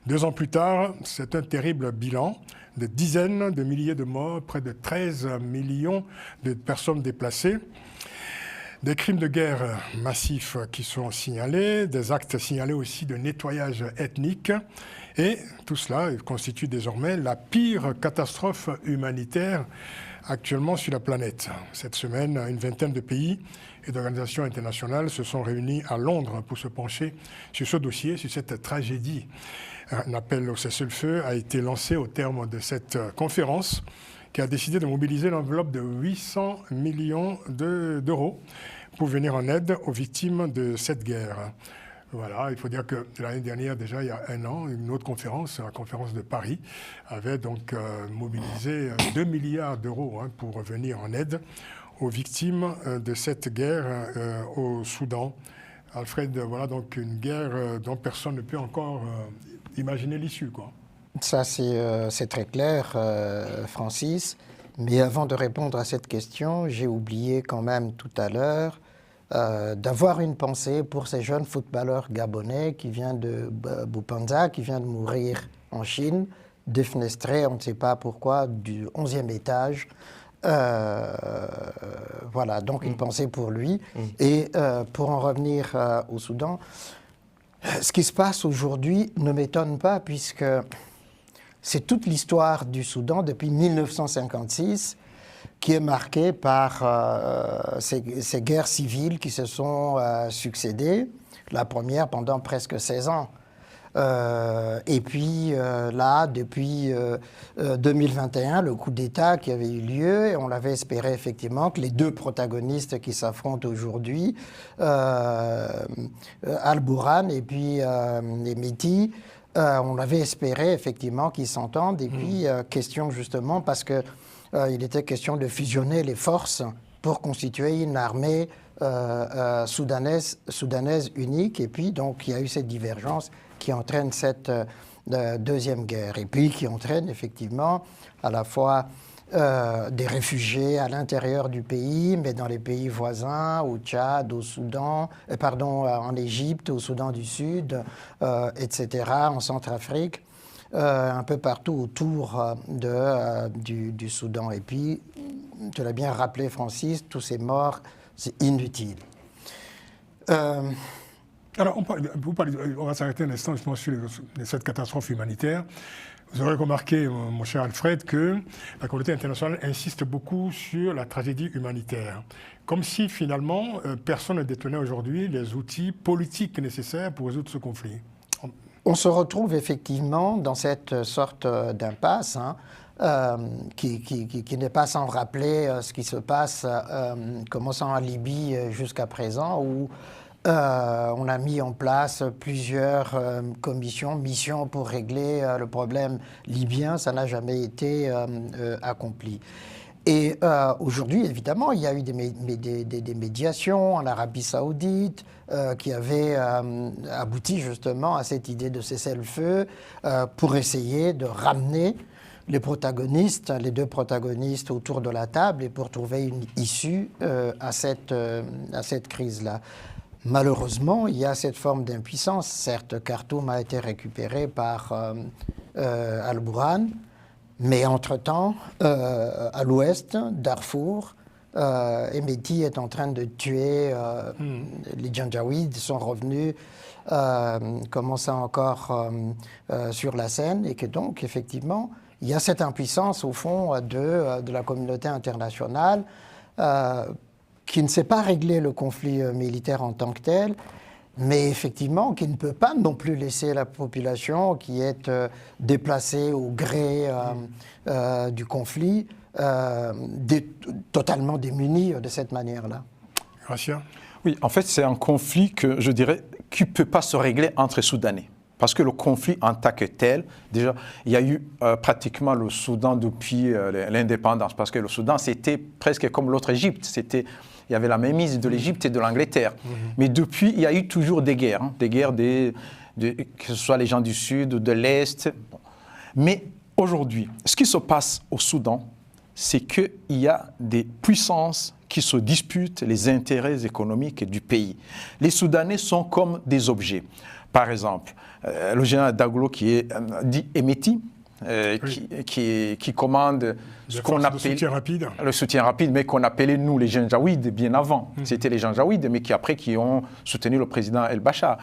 2 ans plus tard, c'est un terrible bilan, de dizaines de milliers de morts, près de 13 millions de personnes déplacées. Des crimes de guerre massifs qui sont signalés, des actes signalés aussi de nettoyage ethnique. Et tout cela constitue désormais la pire catastrophe humanitaire actuellement sur la planète. Cette semaine, une vingtaine de pays et d'organisations internationales se sont réunis à Londres pour se pencher sur ce dossier, sur cette tragédie. Un appel au cessez-le-feu a été lancé au terme de cette conférence qui a décidé de mobiliser l'enveloppe de 800 millions d'euros pour venir en aide aux victimes de cette guerre. Voilà, il faut dire que l'année dernière, déjà il y a 1 an, une autre conférence, la conférence de Paris, avait donc mobilisé 2 milliards d'euros pour venir en aide aux victimes de cette guerre au Soudan. Alfred, voilà donc une guerre dont personne ne peut encore imaginer l'issue, quoi. Ça, c'est très clair, Francis. Mais avant de répondre à cette question, j'ai oublié quand même tout à l'heure d'avoir une pensée pour ces jeunes footballeurs gabonais qui vient de Bupanza, qui vient de mourir en Chine, défenestré, on ne sait pas pourquoi, du 11e étage. Voilà, donc une pensée pour lui. Et pour en revenir au Soudan, ce qui se passe aujourd'hui ne m'étonne pas puisque c'est toute l'histoire du Soudan depuis 1956 qui est marquée par ces guerres civiles qui se sont succédées. La première pendant presque 16 ans. Et puis là, depuis 2021, le coup d'État qui avait eu lieu, et on l'avait espéré effectivement que les 2 protagonistes qui s'affrontent aujourd'hui, Al-Bourhan et puis Mehdi, on l'avait espéré effectivement qu'ils s'entendent. Et puis, question justement, parce que il était question de fusionner les forces pour constituer une armée soudanaise unique. Et puis, donc, il y a eu cette divergence qui entraîne cette deuxième guerre. Et puis, qui entraîne effectivement à la fois des réfugiés à l'intérieur du pays, mais dans les pays voisins, au Tchad, au Soudan, en Égypte, au Soudan du Sud, etc., en Centrafrique, un peu partout autour du Soudan. Et puis, tu l'as bien rappelé, Francis, tous ces morts, c'est inutile. Alors, on va s'arrêter un instant justement sur cette catastrophe humanitaire. Vous aurez remarqué, mon cher Alfred, que la communauté internationale insiste beaucoup sur la tragédie humanitaire. Comme si, finalement, personne ne détenait aujourd'hui les outils politiques nécessaires pour résoudre ce conflit. On se retrouve effectivement dans cette sorte d'impasse, hein, qui n'est pas sans rappeler ce qui se passe, commençant en Libye jusqu'à présent, où on a mis en place plusieurs missions pour régler le problème libyen. Ça n'a jamais été accompli. Et aujourd'hui, évidemment, il y a eu des médiations en Arabie Saoudite qui avaient abouti justement à cette idée de cessez-le-feu pour essayer de ramener les deux protagonistes autour de la table et pour trouver une issue à cette crise-là. Malheureusement, il y a cette forme d'impuissance. Certes, Khartoum a été récupéré par Al-Burhan, mais entre-temps, à l'ouest, Darfour, Hemeti est en train de tuer les Janjaouides, sont revenus, commençant encore sur la scène, et que donc, effectivement, il y a cette impuissance, au fond, de la communauté internationale qui ne sait pas régler le conflit militaire en tant que tel, mais effectivement qui ne peut pas non plus laisser la population qui est déplacée au gré du conflit totalement démunie de cette manière-là. Gracia ? Oui, en fait, c'est un conflit que je dirais qui ne peut pas se régler entre Soudanais. Parce que le conflit en tant que tel, déjà, il y a eu pratiquement le Soudan depuis l'indépendance. Parce que le Soudan, c'était presque comme l'autre Égypte. Il y avait la mainmise de l'Égypte et de l'Angleterre. Mais depuis, il y a eu toujours des guerres. Des guerres, que ce soit les gens du Sud ou de l'Est. Mais aujourd'hui, ce qui se passe au Soudan, c'est qu'il y a des puissances qui se disputent les intérêts économiques du pays. Les Soudanais sont comme des objets. Par exemple, le général Daglo qui est dit Hemeti, qui commande ce qu'on appelle le soutien rapide, mais qu'on appelait nous les Janjaouides bien avant. C'était les Janjaouides, mais qui ont soutenu le président El-Bachar.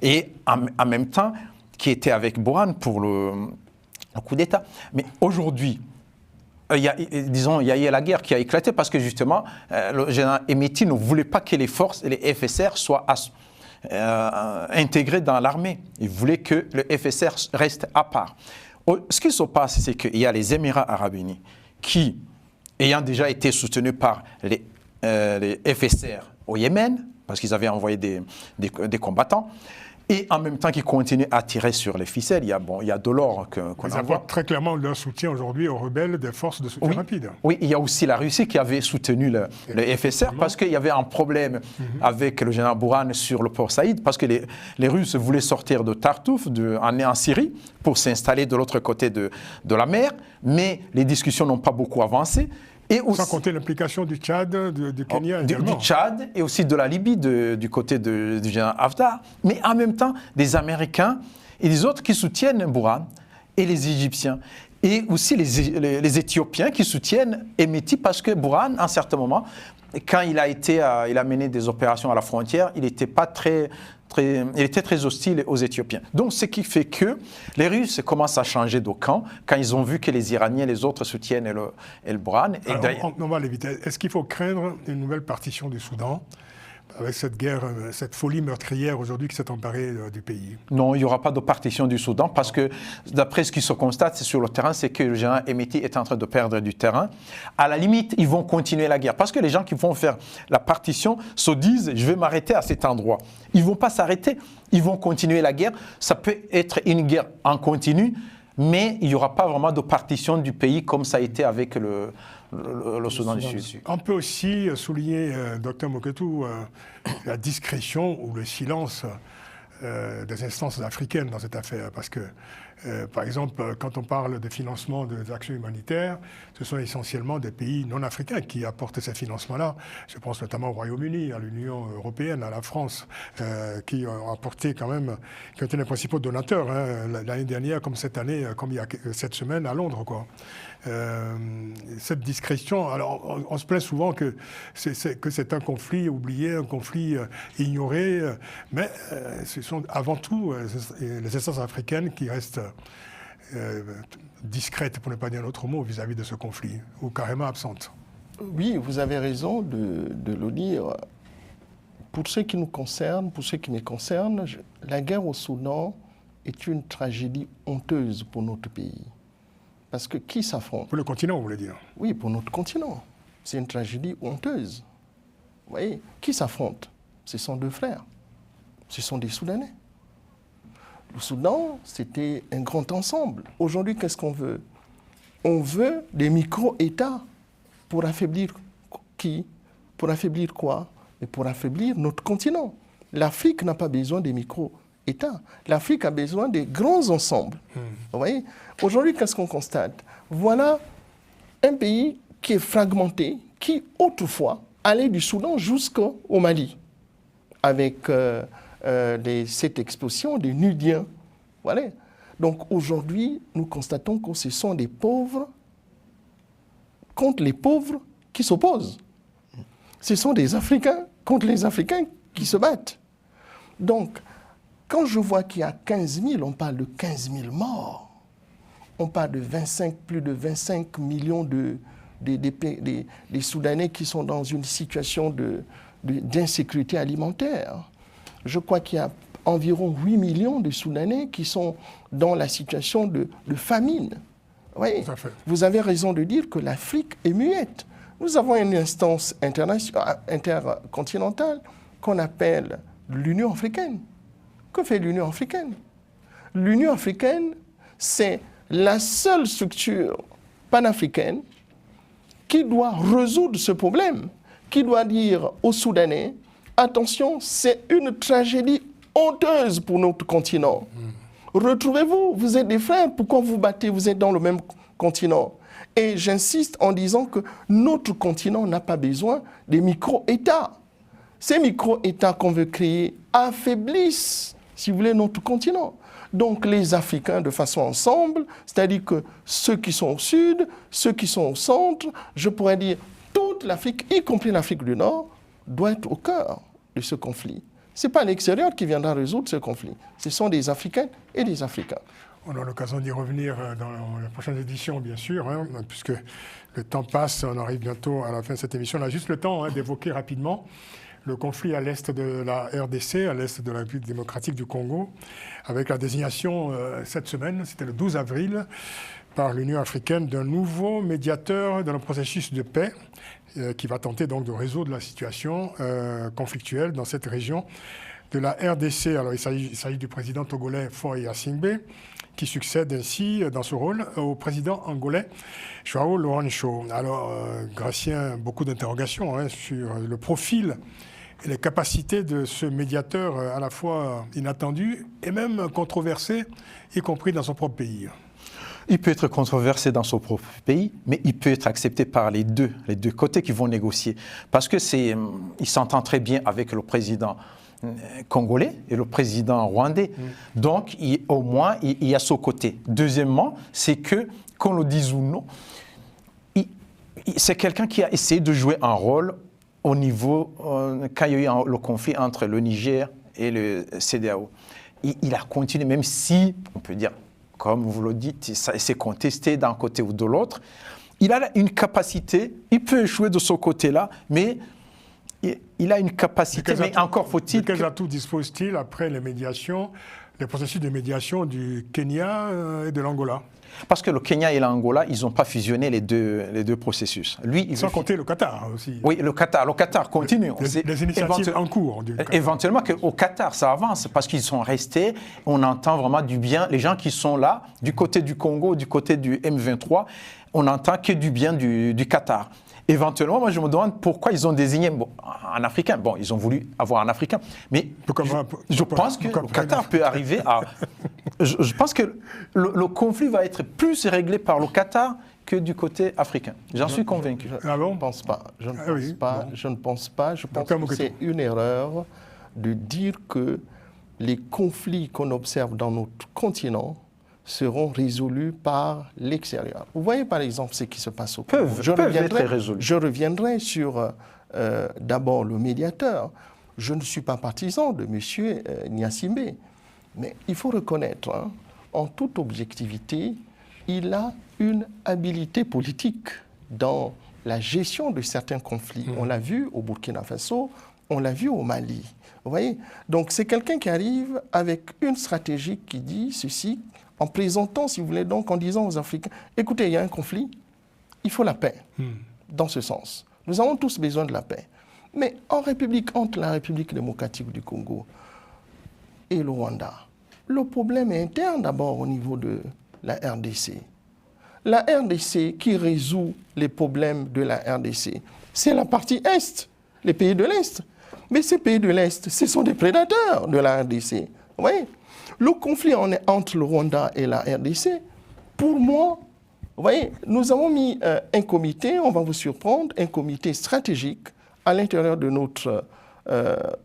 Et en même temps, qui était avec Burhan pour le coup d'État. Mais aujourd'hui, il y a eu la guerre qui a éclaté parce que justement, le général Hemeti ne voulait pas que les forces, les FSR, soient intégrés dans l'armée. Il voulait que le FSR reste à part. Ce qui se passe, c'est qu'il y a les Émirats arabes unis qui, ayant déjà été soutenus par les FSR au Yémen, parce qu'ils avaient envoyé des combattants, et en même temps qui continuent à tirer sur les ficelles. Il y a de l'or qu'on envoie très clairement leur soutien aujourd'hui aux rebelles des forces de soutien rapide. Oui, il y a aussi la Russie qui avait soutenu le FSR parce qu'il y avait un problème avec le général Burhan sur le port Saïd, parce que les Russes voulaient sortir de Tartouf, en Syrie, pour s'installer de l'autre côté de la mer, mais les discussions n'ont pas beaucoup avancé. Et aussi, sans compter l'implication du Tchad, du Kenya également. Du Tchad et aussi de la Libye, du côté du général Haftar, mais en même temps des Américains et des autres qui soutiennent Burhan et les Égyptiens. Et aussi les Éthiopiens qui soutiennent Hemeti parce que Burhan, à un certain moment, quand il a mené des opérations à la frontière, il était très hostile aux Éthiopiens. Donc, ce qui fait que les Russes commencent à changer de camp quand ils ont vu que les Iraniens et les autres soutiennent le Burhan. On va aller vite. Est-ce qu'il faut craindre une nouvelle partition du Soudan avec cette guerre, cette folie meurtrière aujourd'hui qui s'est emparée du pays? Non, il n'y aura pas de partition du Soudan parce que, d'après ce qui se constate sur le terrain, c'est que le général Hemeti est en train de perdre du terrain. À la limite, ils vont continuer la guerre parce que les gens qui vont faire la partition se disent « je vais m'arrêter à cet endroit ». Ils ne vont pas s'arrêter, ils vont continuer la guerre. Ça peut être une guerre en continu, mais il n'y aura pas vraiment de partition du pays comme ça a été avec le Soudan du Sud. On peut aussi souligner, Dr Moketou, la discrétion ou le silence des instances africaines dans cette affaire, parce que Par exemple, quand on parle de financement des actions humanitaires, ce sont essentiellement des pays non africains qui apportent ces financements-là. Je pense notamment au Royaume-Uni, à l'Union européenne, à la France, qui ont apporté quand même, qui ont été les principaux donateurs, hein, l'année dernière, comme cette année, comme il y a cette semaine à Londres, quoi. Cette discrétion, alors on se plaint souvent que c'est un conflit oublié, un conflit ignoré, mais ce sont avant tout les instances africaines qui restent discrètes, pour ne pas dire un autre mot, vis-à-vis de ce conflit, ou carrément absentes. Oui, vous avez raison de le dire. Pour ce qui nous concerne, pour ce qui me concerne, la guerre au Soudan est une tragédie honteuse pour notre pays. Parce que qui s'affronte? Pour le continent, vous voulez dire? Oui, pour notre continent. C'est une tragédie honteuse. Vous voyez, qui s'affronte? Ce sont deux frères. Ce sont des Soudanais. Le Soudan, c'était un grand ensemble. Aujourd'hui, qu'est-ce qu'on veut? On veut des micro-États pour affaiblir qui? Pour affaiblir quoi? Et pour affaiblir notre continent. L'Afrique n'a pas besoin des micro-États. L'Afrique a besoin des grands ensembles. Vous voyez? Aujourd'hui, qu'est-ce qu'on constate? Voilà un pays qui est fragmenté, qui autrefois allait du Soudan jusqu'au Mali, avec cette explosion des Nubiens. Voilà. Donc aujourd'hui, nous constatons que ce sont des pauvres contre les pauvres qui s'opposent. Ce sont des Africains contre les Africains qui se battent. Donc, quand je vois qu'il y a 15 000, on parle de 15 000 morts. On parle de plus de 25 millions des Soudanais qui sont dans une situation d'insécurité alimentaire. Je crois qu'il y a environ 8 millions de Soudanais qui sont dans la situation de famine. Oui, vous avez raison de dire que l'Afrique est muette. Nous avons une instance intercontinentale qu'on appelle l'Union africaine. Que fait l'Union africaine? L'Union africaine, c'est la seule structure panafricaine qui doit résoudre ce problème, qui doit dire aux Soudanais, attention, c'est une tragédie honteuse pour notre continent. Retrouvez-vous, vous êtes des frères, pourquoi vous battez, vous êtes dans le même continent? Et j'insiste en disant que notre continent n'a pas besoin des micro-États. Ces micro-États qu'on veut créer affaiblissent, si vous voulez, notre continent. Donc les Africains de façon ensemble, c'est-à-dire que ceux qui sont au sud, ceux qui sont au centre, je pourrais dire toute l'Afrique, y compris l'Afrique du Nord, doit être au cœur de ce conflit. Ce n'est pas l'extérieur qui viendra résoudre ce conflit. Ce sont des Africains et des Africains. On aura l'occasion d'y revenir dans la prochaine édition, bien sûr, hein, puisque le temps passe, on arrive bientôt à la fin de cette émission. On a juste le temps d'évoquer rapidement le conflit à l'est de la RDC, à l'est de la République démocratique du Congo, avec la désignation cette semaine, c'était le 12 avril, par l'Union africaine d'un nouveau médiateur dans le processus de paix qui va tenter donc de résoudre la situation conflictuelle dans cette région de la RDC. Alors il s'agit du président togolais Faure Gnassingbé, qui succède ainsi dans ce rôle au président angolais João Lourenço. Alors, Gratien, beaucoup d'interrogations sur le profil et les capacités de ce médiateur à la fois inattendu et même controversé, y compris dans son propre pays. Il peut être controversé dans son propre pays, mais il peut être accepté par les deux côtés qui vont négocier. Parce que il s'entend très bien avec le président congolais et le président rwandais. Donc, au moins, il y a ce côté. Deuxièmement, c'est que, qu'on le dise ou non, c'est quelqu'un qui a essayé de jouer un rôle au niveau, quand il y a eu le conflit entre le Niger et le CEDEAO. Il a continué, même si, on peut dire, comme vous le dites, ça s'est contesté d'un côté ou de l'autre. Il a une capacité, il peut jouer de ce côté-là, mais il a une capacité, mais encore faut-il... De quels atouts dispose-t-il après les médiations, les processus de médiation du Kenya et de l'Angola? Parce que le Kenya et l'Angola, ils n'ont pas fusionné les deux processus. Lui, sans compter le Qatar aussi. Oui, le Qatar continue. Les initiatives en cours du Qatar. Éventuellement, au Qatar, ça avance parce qu'ils sont restés. On entend vraiment du bien. Les gens qui sont là, du côté du Congo, du côté du M23, on n'entend que du bien du Qatar. éventuellement, moi je me demande pourquoi ils ont désigné un Africain. Bon, ils ont voulu avoir un Africain, mais je pense que le Qatar peut arriver à... Je pense que le conflit va être plus réglé par le Qatar que du côté africain. J'en suis convaincu. Je ne pense pas. Je ne pense pas. Je pense que c'est une erreur de dire que les conflits qu'on observe dans notre continent seront résolus par l'extérieur. Vous voyez par exemple ce qui se passe au Congo. Je reviendrai sur d'abord le médiateur. Je ne suis pas partisan de M. Gnassingbé, mais il faut reconnaître, en toute objectivité, il a une habilité politique dans la gestion de certains conflits. On l'a vu au Burkina Faso, on l'a vu au Mali. Vous voyez? Donc c'est quelqu'un qui arrive avec une stratégie qui dit ceci, en présentant, si vous voulez, donc en disant aux Africains, écoutez, il y a un conflit, il faut la paix, dans ce sens. Nous avons tous besoin de la paix. Mais entre la République démocratique du Congo et le Rwanda, le problème est interne d'abord au niveau de la RDC. La RDC qui résout les problèmes de la RDC, c'est la partie Est, les pays de l'Est. Mais ces pays de l'Est, ce sont des prédateurs de la RDC. Vous voyez? Le conflit entre le Rwanda et la RDC, pour moi, vous voyez, nous avons mis un comité, on va vous surprendre, un comité stratégique à l'intérieur de notre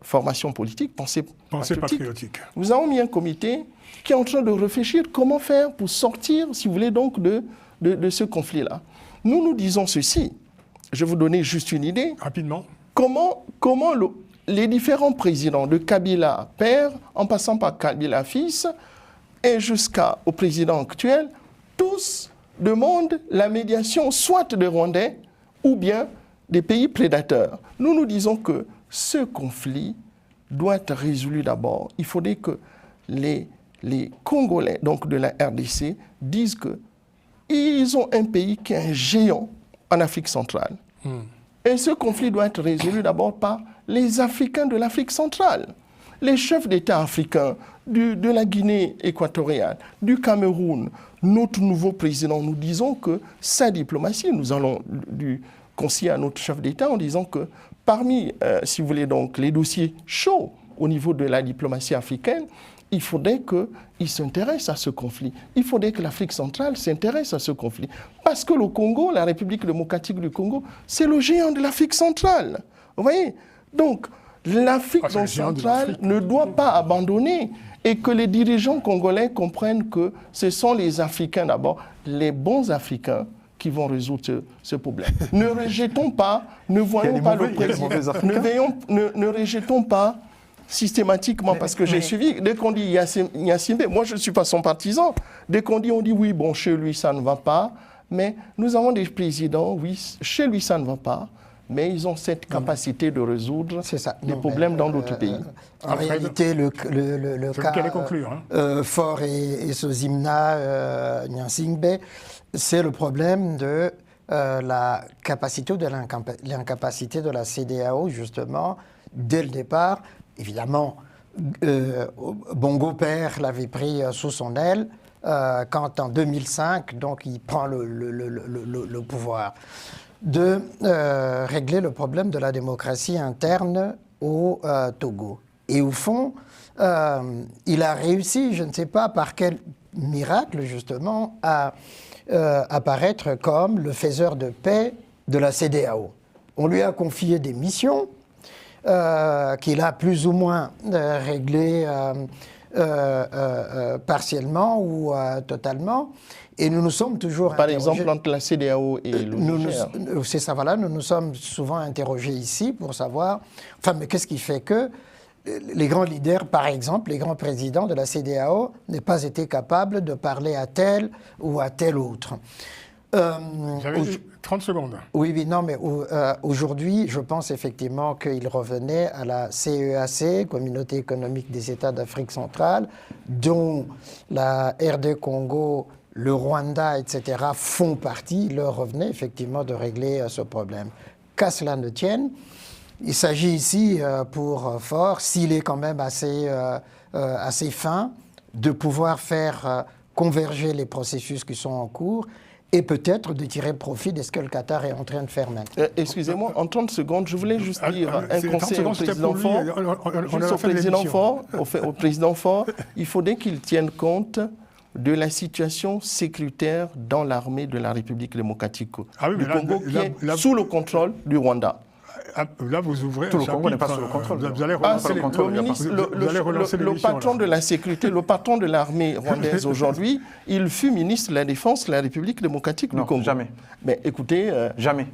formation politique, pensée patriotique. Nous avons mis un comité qui est en train de réfléchir comment faire pour sortir, si vous voulez, donc de ce conflit-là. Nous disons ceci, je vais vous donner juste une idée. Rapidement. Comment les différents présidents de Kabila père, en passant par Kabila fils, et jusqu'au président actuel, tous demandent la médiation soit des Rwandais ou bien des pays prédateurs. Nous disons que ce conflit doit être résolu d'abord. Il faudrait que les Congolais, donc de la RDC, disent qu'ils ont un pays qui est un géant en Afrique centrale. Et ce conflit doit être résolu d'abord par les Africains de l'Afrique centrale. Les chefs d'État africains de la Guinée équatoriale, du Cameroun, notre nouveau président, nous disons que sa diplomatie, nous allons lui confier à notre chef d'État en disant que parmi, si vous voulez donc, les dossiers chauds au niveau de la diplomatie africaine, il faudrait qu'il s'intéresse à ce conflit. Il faudrait que l'Afrique centrale s'intéresse à ce conflit. Parce que le Congo, la République démocratique du Congo, c'est le géant de l'Afrique centrale. Vous voyez? Donc, l'Afrique centrale ne doit pas abandonner et que les dirigeants congolais comprennent que ce sont les Africains d'abord, les bons Africains, qui vont résoudre ce problème. Ne rejetons pas, ne voyons pas le président, ne rejetons pas systématiquement, parce que j'ai suivi, dès qu'on dit Gnassingbé, moi je ne suis pas son partisan, dès qu'on dit, on dit oui, bon, chez lui ça ne va pas, mais nous avons des présidents, oui, chez lui ça ne va pas, mais ils ont cette capacité de résoudre les problèmes dans d'autres pays. En réalité, le cas Faure et Sozimna Gnassingbé, c'est le problème de la capacité ou de l'incapacité de la CEDEAO, justement, dès le départ. Évidemment, Bongo Père l'avait pris sous son aile quand, en 2005, donc, il prend le pouvoir, de régler le problème de la démocratie interne au Togo. Et au fond, il a réussi, je ne sais pas par quel miracle, justement, à apparaître comme le faiseur de paix de la CEDEAO. On lui a confié des missions qu'il a plus ou moins réglées partiellement ou totalement. Et nous nous sommes toujours Par exemple, entre la CEDEAO et le Niger. C'est ça, voilà. Nous nous sommes souvent interrogés ici pour savoir... Enfin, mais qu'est-ce qui fait que les grands leaders, par exemple, les grands présidents de la CEDEAO, n'aient pas été capables de parler à tel ou à tel autre. J'avais 30 secondes. Oui, non, mais aujourd'hui, je pense effectivement qu'il revenait à la CEAC, Communauté économique des États d'Afrique centrale, dont la RD Congo, le Rwanda, etc., font partie. Il leur revenait effectivement de régler ce problème. Qu'à cela ne tienne, il s'agit ici pour Faure, s'il est quand même assez fin, de pouvoir faire converger les processus qui sont en cours et peut-être de tirer profit de ce que le Qatar est en train de faire maintenant. Excusez-moi, en 30 secondes, je voulais juste dire un conseil au président Faure. Au président Faure, il faudrait qu'il tienne compte de la situation sécuritaire dans l'armée de la République démocratique du Congo, qui est sous le contrôle du Rwanda. Là, vous ouvrez tout un le Congo n'est pas sous le chapitre, contrôle. Vous allez relancer le patron de la sécurité, le patron de l'armée rwandaise aujourd'hui, il fut ministre de la Défense de la République démocratique du Congo. Jamais. Mais écoutez, jamais.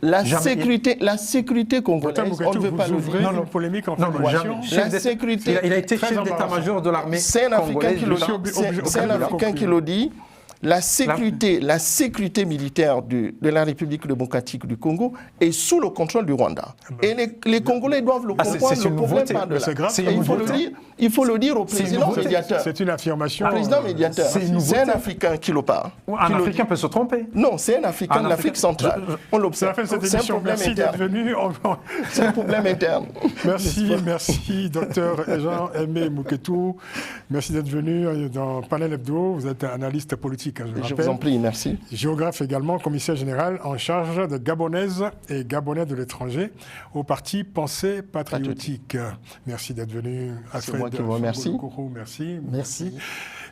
La sécurité congolaise, on ne veut pas l'ouvrir. Non, une polémique en fédération. La sécurité. Il a été chef d'état-major de l'armée C'est un Africain qui le dit. La sécurité militaire de la République démocratique du Congo est sous le contrôle du Rwanda. Et les Congolais doivent le comprendre, le problème pas de là. Il faut le dire au président médiateur. C'est une affirmation. Au président médiateur. C'est un Africain qui le parle. Un Africain peut se tromper. Non, c'est un Africain de l'Afrique centrale. On l'observe. C'est un problème interne. C'est un problème interne. Merci, docteur Jean-Aimé Mouketou. Merci d'être venu dans Panel Hebdo. Vous êtes analyste politique. Je vous en prie, merci. Géographe également, commissaire général en charge de Gabonaises et Gabonais de l'étranger au parti Pensée Patriotique. Merci d'être venu. C'est moi qui vous remercie. Merci.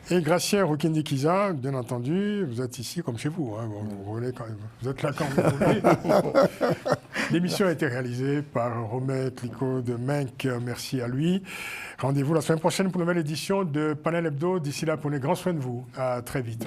Et Gratien Rukindi-Kiza, bien entendu, vous êtes ici comme chez vous. Hein. Vous êtes là quand vous voulez. L'émission a été réalisée par Romain Clicquot de Menk. Merci à lui. Rendez-vous la semaine prochaine pour une nouvelle édition de Panel Hebdo. D'ici là, prenez grand soin de vous. À très vite.